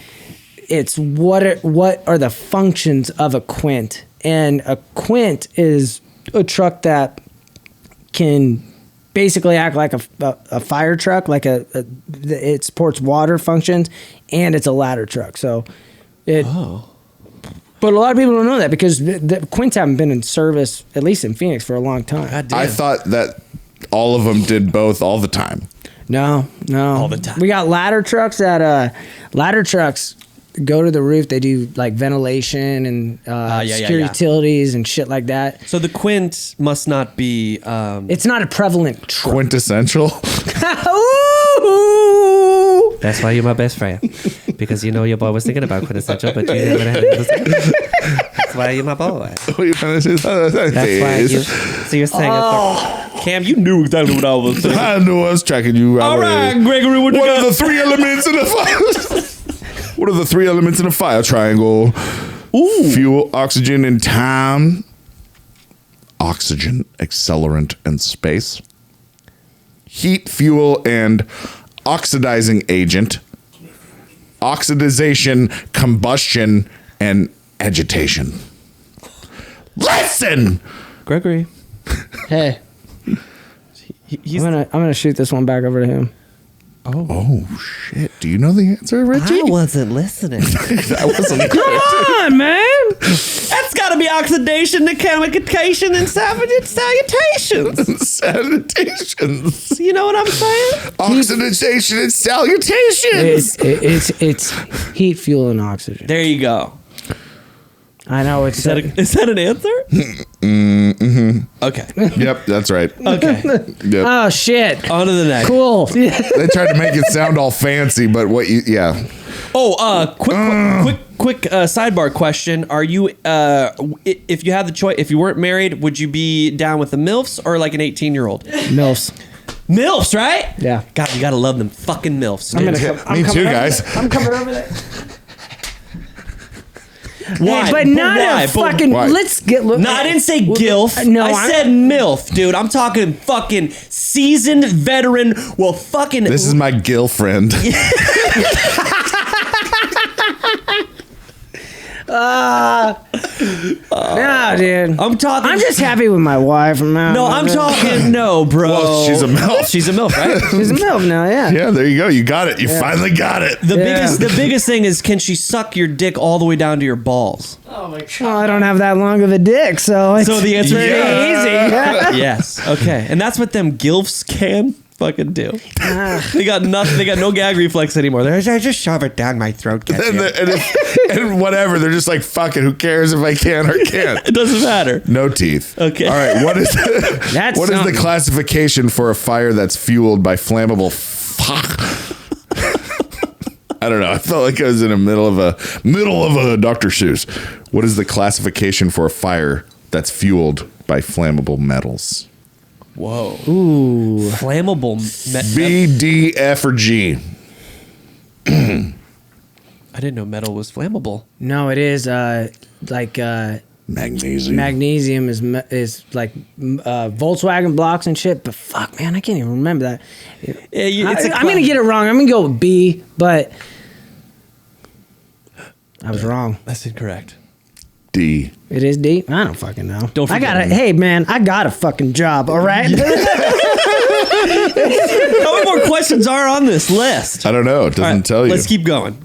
it's what are the functions of a quint, and a quint is a truck that can basically act like a fire truck, like it supports water functions, and it's a ladder truck. So it. Oh. But a lot of people don't know that because the Quints haven't been in service, at least in Phoenix, for a long time. I thought that all of them did both all the time. No. All the time. We got ladder trucks that ladder trucks go to the roof. They do like ventilation and secure utilities and shit like that. So the Quint must not be. It's not a prevalent truck. Quintessential. Ooh. That's why you're my best friend. Because you know your boy was thinking about quintessential, but you never had it. That's why you're my boy. That's why you. So you're saying Cam, you knew exactly what I was saying. I knew I was tracking you. All right, Gregory, what are the three elements in a fire? What are the three elements in a fire triangle? Ooh. Fuel, oxygen, and time. Oxygen, accelerant, and space. Heat, fuel, and oxidizing agent. Oxidization, combustion, and agitation. Listen! Gregory. Hey. I'm gonna shoot this one back over to him. Oh shit! Do you know the answer, Richie? I wasn't listening. I wasn't. Come on, man! That's got to be oxidation, chemication, and salutations. Salutations. You know what I'm saying? Oxidization and salutations. It's heat, fuel, and oxygen. There you go. I know it's. Is that an answer? Mm-hmm. Okay. Yep, that's right. Okay. Yep. Oh shit. On to the next. Cool. They tried to make it sound all fancy, but yeah. Oh, quick sidebar question. Are you, if you had the choice, if you weren't married, would you be down with the MILFs or like an 18-year-old? MILFs. MILFs, right? Yeah. God, you gotta love them fucking MILFs. I'm Dude. gonna Me too, guys. I'm coming over there. Why? Hey, but not why? a fucking. why? Let's get. Look, No, I didn't say gilf. No, I said MILF, dude. I'm talking fucking seasoned veteran. Well, fucking. This is my girlfriend. No, dude. I'm talking. I'm just happy with my wife. No, I'm talking. No, bro. Well, she's a MILF. She's a MILF, right? She's a MILF now, yeah. Yeah, there you go. You got it. You finally got it. The biggest thing is, can she suck your dick all the way down to your balls? Oh my god. Well, I don't have that long of a dick, so it's So the answer is pretty easy. yes. Okay, and that's what them gilfs can fucking do. They got nothing. They got no gag reflex anymore. I just shove it down my throat. And whatever. They're just like, fuck it. Who cares if I can or can't? It doesn't matter. No teeth. Okay. All right. What is That's what is the something. classification for a fire that's fueled by flammable? Fuck. I don't know. I felt like I was in the middle of a Dr. Seuss. What is the classification for a fire that's fueled by flammable metals? Whoa. Ooh. Flammable. B, D, F, or G? I didn't know metal was flammable. No, it is Magnesium. magnesium is like Volkswagen blocks and shit. But fuck, man, I can't even remember that. Yeah, I'm gonna get it wrong. I'm gonna go with B, but I was wrong. That's incorrect. D. It is D. I don't fucking know. Don't I forget got me. Hey, man, I got a fucking job. All right. How many more questions are on this list? I don't know. It doesn't All right, tell you. Let's keep going.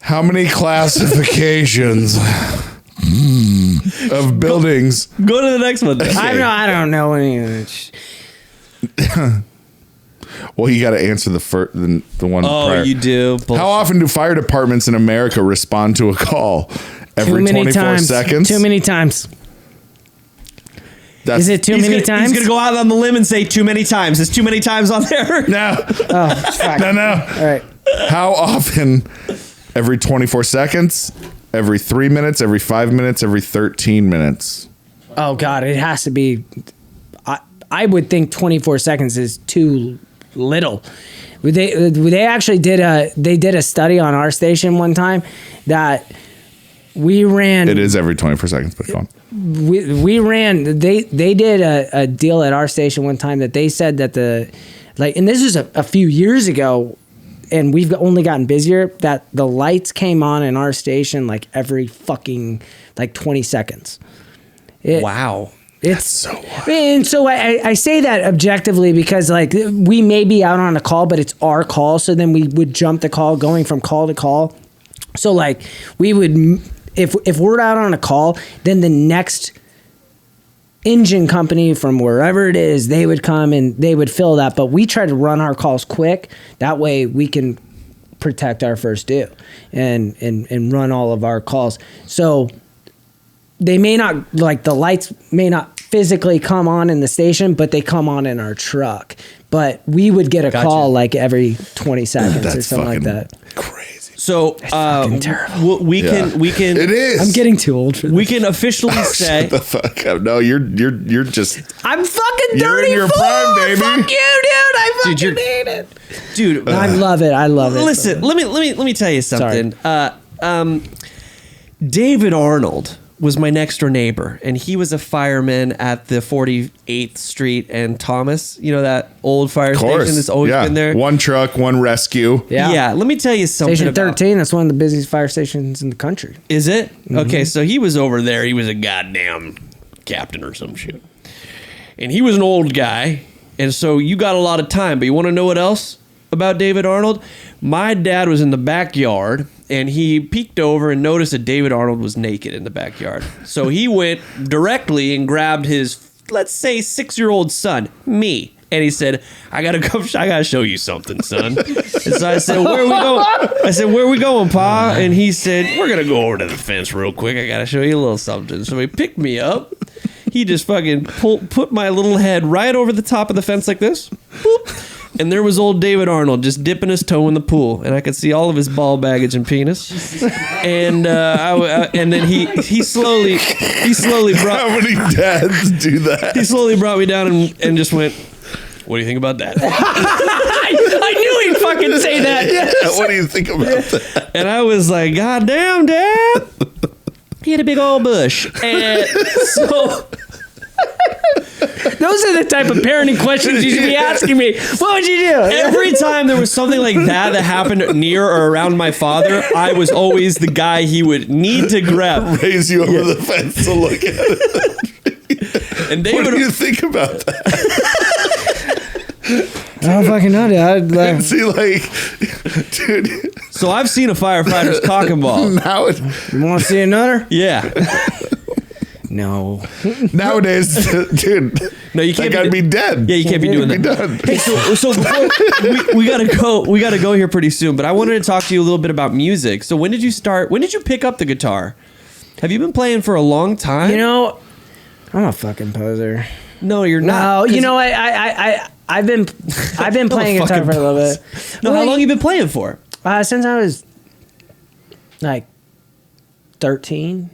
How many classifications of buildings? Go to the next one. I don't know any of it. Well, you got to answer the one Oh, prior. you do. How often do fire departments in America respond to a call? Every Too many 24 times. seconds? Too many times. That's, Is it too many times? He's gonna go out on the limb and say too many times. Is too many times on there? No. Oh, fuck. No. All right. How often? Every 24 seconds? Every 3 minutes? Every 5 minutes? Every 13 minutes? Oh God, it has to be. I would think 24 seconds is too little. They actually did a study on our station one time that we ran. It is every 24 seconds, but go on. We ran. They did a deal at our station one time that they said that and this was a few years ago, and we've only gotten busier, that the lights came on in our station like every fucking 20 seconds. Wow. It's so wild. And so I say that objectively because we may be out on a call, but it's our call. So then we would jump the call going from call to call. So we would, if we're out on a call, then the next engine company from wherever it is, they would come and they would fill that. But we try to run our calls quick. That way we can protect our first due and run all of our calls. So they may not, the lights may not physically come on in the station, but they come on in our truck. But we would get a call every 20 seconds or something like that. Crazy. So terrible. we can It is. I'm getting too old for this. we can officially say Shut the fuck up. No, you're just. I'm fucking You're in 34. your prime, baby. Fuck you, dude. I fucking you're- hate it. dude. I love it. I love it. Listen, let me tell you something. David Arnold was my next door neighbor, and he was a fireman at the 48th Street and Thomas. You know that old fire station that's always been there. One truck, one rescue. Yeah. Let me tell you something. Station about- 13, that's one of the busiest fire stations in the country. Is it? Okay, so he was over there. He was a goddamn captain or some shit. And he was an old guy. And so you got a lot of time. But you want to know what else about David Arnold? My dad was in the backyard, and he peeked over and noticed that David Arnold was naked in the backyard. So he went directly and grabbed his, let's say, 6-year-old son, me. And he said, I gotta show you something, son. And so I said, where are we going? I said, where are we going, Pa? And he said, we're gonna go over to the fence real quick. I gotta show you a little something. So he picked me up. he just fucking put my little head right over the top of the fence like this. Boop. And there was old David Arnold just dipping his toe in the pool, and I could see all of his ball baggage and penis. And and then he slowly brought. How many dads do that? He slowly brought me down and just went, "What do you think about that?" I knew he'd fucking say that. Yes. Yeah, what do you think about that? And I was like, "God damn, Dad!" He had a big old bush, and so. Those are the type of parenting questions you should be asking me. What would you do? Every time there was something like that happened near or around my father, I was always the guy he would need to grab. Raise you over the fence to look at it. And What do you think about that? I don't fucking know, dude. See, like, dude. So I've seen a firefighter's cock and ball. Now You want to see another? Yeah. No. nowadays, dude. No, you can't. That guy'd be dead. Yeah, you can't be doing Be that. done. Hey, so before we gotta go. We gotta go here pretty soon. But I wanted to talk to you a little bit about music. So when did you start? When did you pick up the guitar? Have you been playing for a long time? You know, I'm a fucking poser. No, you're not. No, you know, I've been playing guitar for a little bit. No, how long you been playing for? Since I was like 13.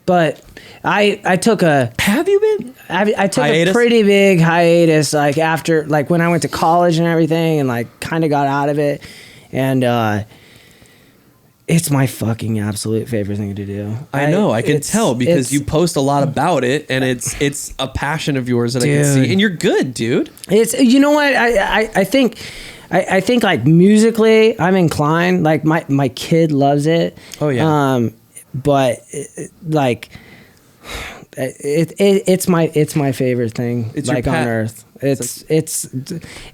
But I took a. Have you been? I took Hiatus? a pretty big hiatus, like after, like when I went to college and everything, and like kind of got out of it, and it's my fucking absolute favorite thing to do. I know, I can tell because you post a lot about it, and it's a passion of yours that I can see, and you're good, dude. It's, you know what, I think like musically I'm inclined. Like my kid loves it. Oh yeah. But like it's my favorite thing. It's like your pet. on earth. It's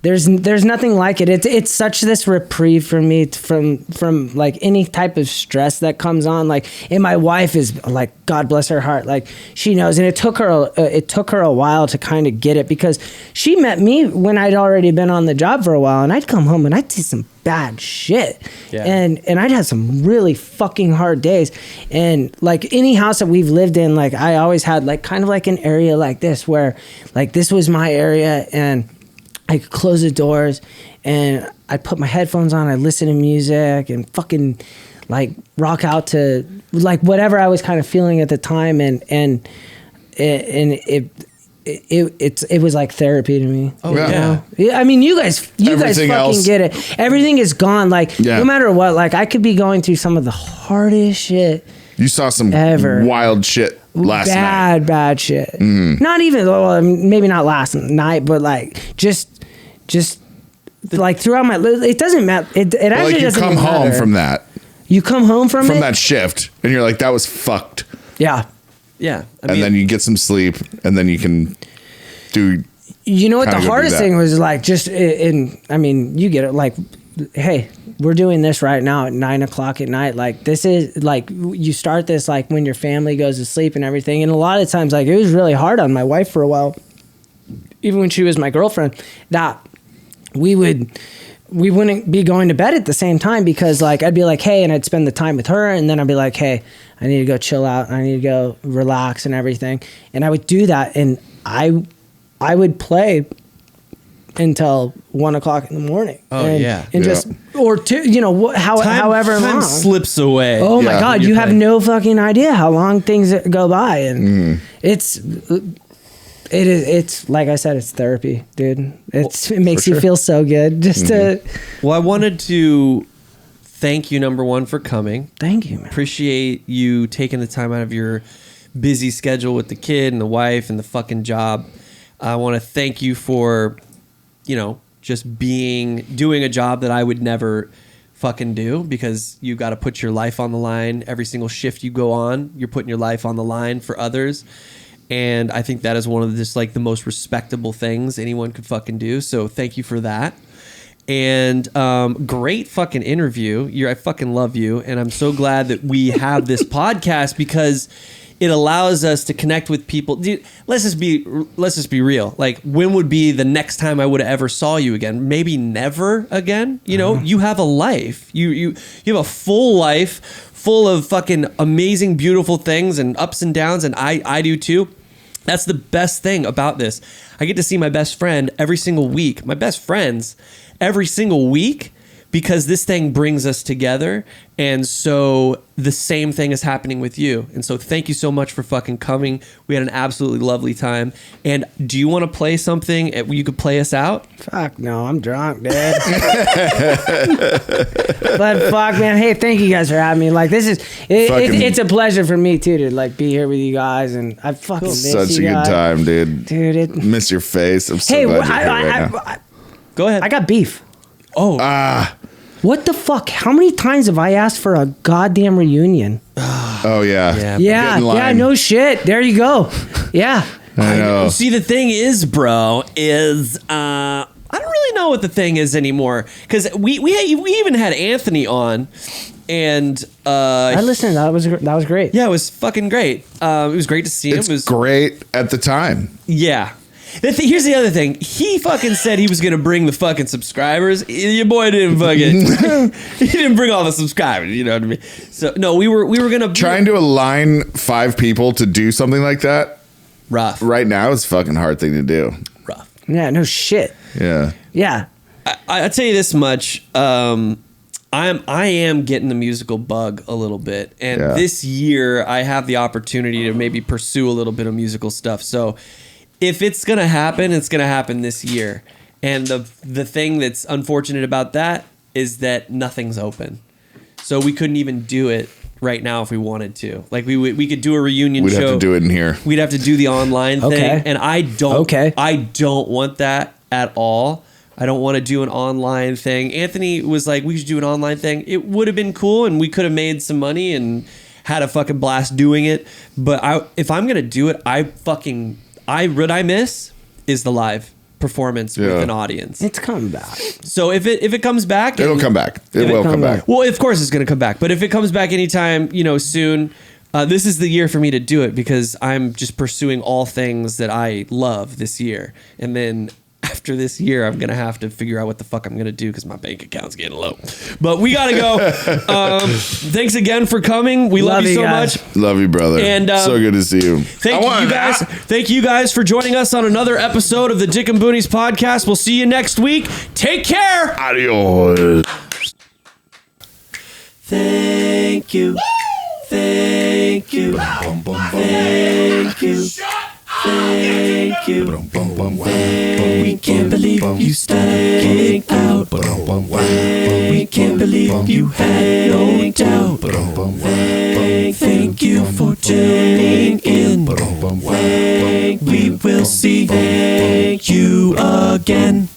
there's nothing like it. It's such this reprieve for me from like any type of stress that comes on. Like, and my wife is like, God bless her heart, like she knows. And it took her a while to kind of get it, because she met me when I'd already been on the job for a while, and I'd come home and I'd do some bad shit. Yeah. And I'd have some really fucking hard days. And like any house that we've lived in, like I always had like kind of like an area like this where like this was my area, and I could close the doors and I'd put my headphones on, I'd listen to music and fucking like rock out to like whatever I was kind of feeling at the time, and it was like therapy to me. Oh yeah. I mean, you guys Everything fucking else. get it. Everything is gone. Like no matter what, like I could be going through some of the hardest shit. You saw some ever. wild shit last night. Bad shit. Not even, well, maybe not last night, but like just like throughout my. It doesn't matter. It actually Like you doesn't come home matter. from that. You come home from it? that shift, and you're like, that was fucked. Yeah. Yeah. And then you get some sleep, and then you can do. You know what the Kinda go do hardest that. thing was, like, just I mean, you get it, like, hey, we're doing this right now at 9 o'clock at night. Like, this is like, you start this like when your family goes to sleep and everything. And a lot of times, like, it was really hard on my wife for a while, even when she was my girlfriend, that we wouldn't be going to bed at the same time, because like I'd be like, hey, and I'd spend the time with her, and then I'd be like, hey, I need to go chill out, and I need to go relax and everything. And I would do that, and I would play until 1 o'clock in the morning. Oh, and, yeah. and Yeah. just, or two, you know, however time long slips away. Oh my Yeah. God, You're you have playing. no fucking idea how long things go by, and it's like I said, it's therapy, dude. It makes you feel so good just to. Well, I wanted to thank you, number one, for coming. Thank you, man. Appreciate you taking the time out of your busy schedule with the kid and the wife and the fucking job. I want to thank you for, just doing a job that I would never fucking do, because you got to put your life on the line. Every single shift you go on, you're putting your life on the line for others. And I think that is one of just like the most respectable things anyone could fucking do. So thank you for that. And great fucking interview. I fucking love you. And I'm so glad that we have this podcast, because it allows us to connect with people. Dude, let's just be real. Like, when would be the next time I would have ever saw you again? Maybe never again. You have a life. You have a full life full of fucking amazing, beautiful things and ups and downs. And I do too. That's the best thing about this. I get to see my best friend every single week. My best friends every single week because this thing brings us together. And so the same thing is happening with you. And so thank you so much for fucking coming. We had an absolutely lovely time. And do you want to play something? You could play us out? Fuck no, I'm drunk, dude. But fuck, man. Hey, thank you guys for having me. Like, it's a pleasure for me too to like be here with you guys, and I fucking miss such you a guys. good time, dude. Dude, miss your face. I'm so glad you're here right now. Go ahead. I got beef. Oh. What the fuck? How many times have I asked for a goddamn reunion? Oh yeah. Yeah, no shit. There you go. Yeah. I know. See, the thing is, bro, I don't really know what the thing is anymore, because we even had Anthony on, and I listened. That was great. Yeah, it was fucking great. It was great to see him. It was great at the time. Yeah. Here's the other thing. He fucking said he was gonna bring the fucking subscribers. Your boy didn't fucking. He didn't bring all the subscribers. You know what I mean? So no, we were gonna trying to align 5 people to do something like that. Rough. Right now, it's a fucking hard thing to do. Rough. Yeah. No shit. Yeah. Yeah. I tell you this much. I am getting the musical bug a little bit, and this year I have the opportunity to maybe pursue a little bit of musical stuff. So if it's gonna happen, it's gonna happen this year. And the thing that's unfortunate about that is that nothing's open, so we couldn't even do it right now if we wanted to. Like we could do a reunion show. We'd have to do it in here. We'd have to do the online thing, and I don't want that at all. I don't want to do an online thing. Anthony was like, we should do an online thing. It would have been cool, and we could have made some money and had a fucking blast doing it. But if I'm gonna do it, what I miss is the live performance with an audience. It's coming back. So if it comes back, it'll come back. It will come back. Well, of course it's going to come back. But if it comes back anytime, soon, this is the year for me to do it, because I'm just pursuing all things that I love this year. And then after this year, I'm going to have to figure out what the fuck I'm going to do, because my bank account's getting low. But we got to go. Thanks again for coming. We love you so much. Love you, brother. And so good to see you. Thank you guys for joining us on another episode of the Dick and Boonies podcast. We'll see you next week. Take care. Adios. Thank you. Thank you. Thank you. Thank you. We can't believe you stank out. We can't believe you had no doubt. Thank you for tuning in. We will see you again.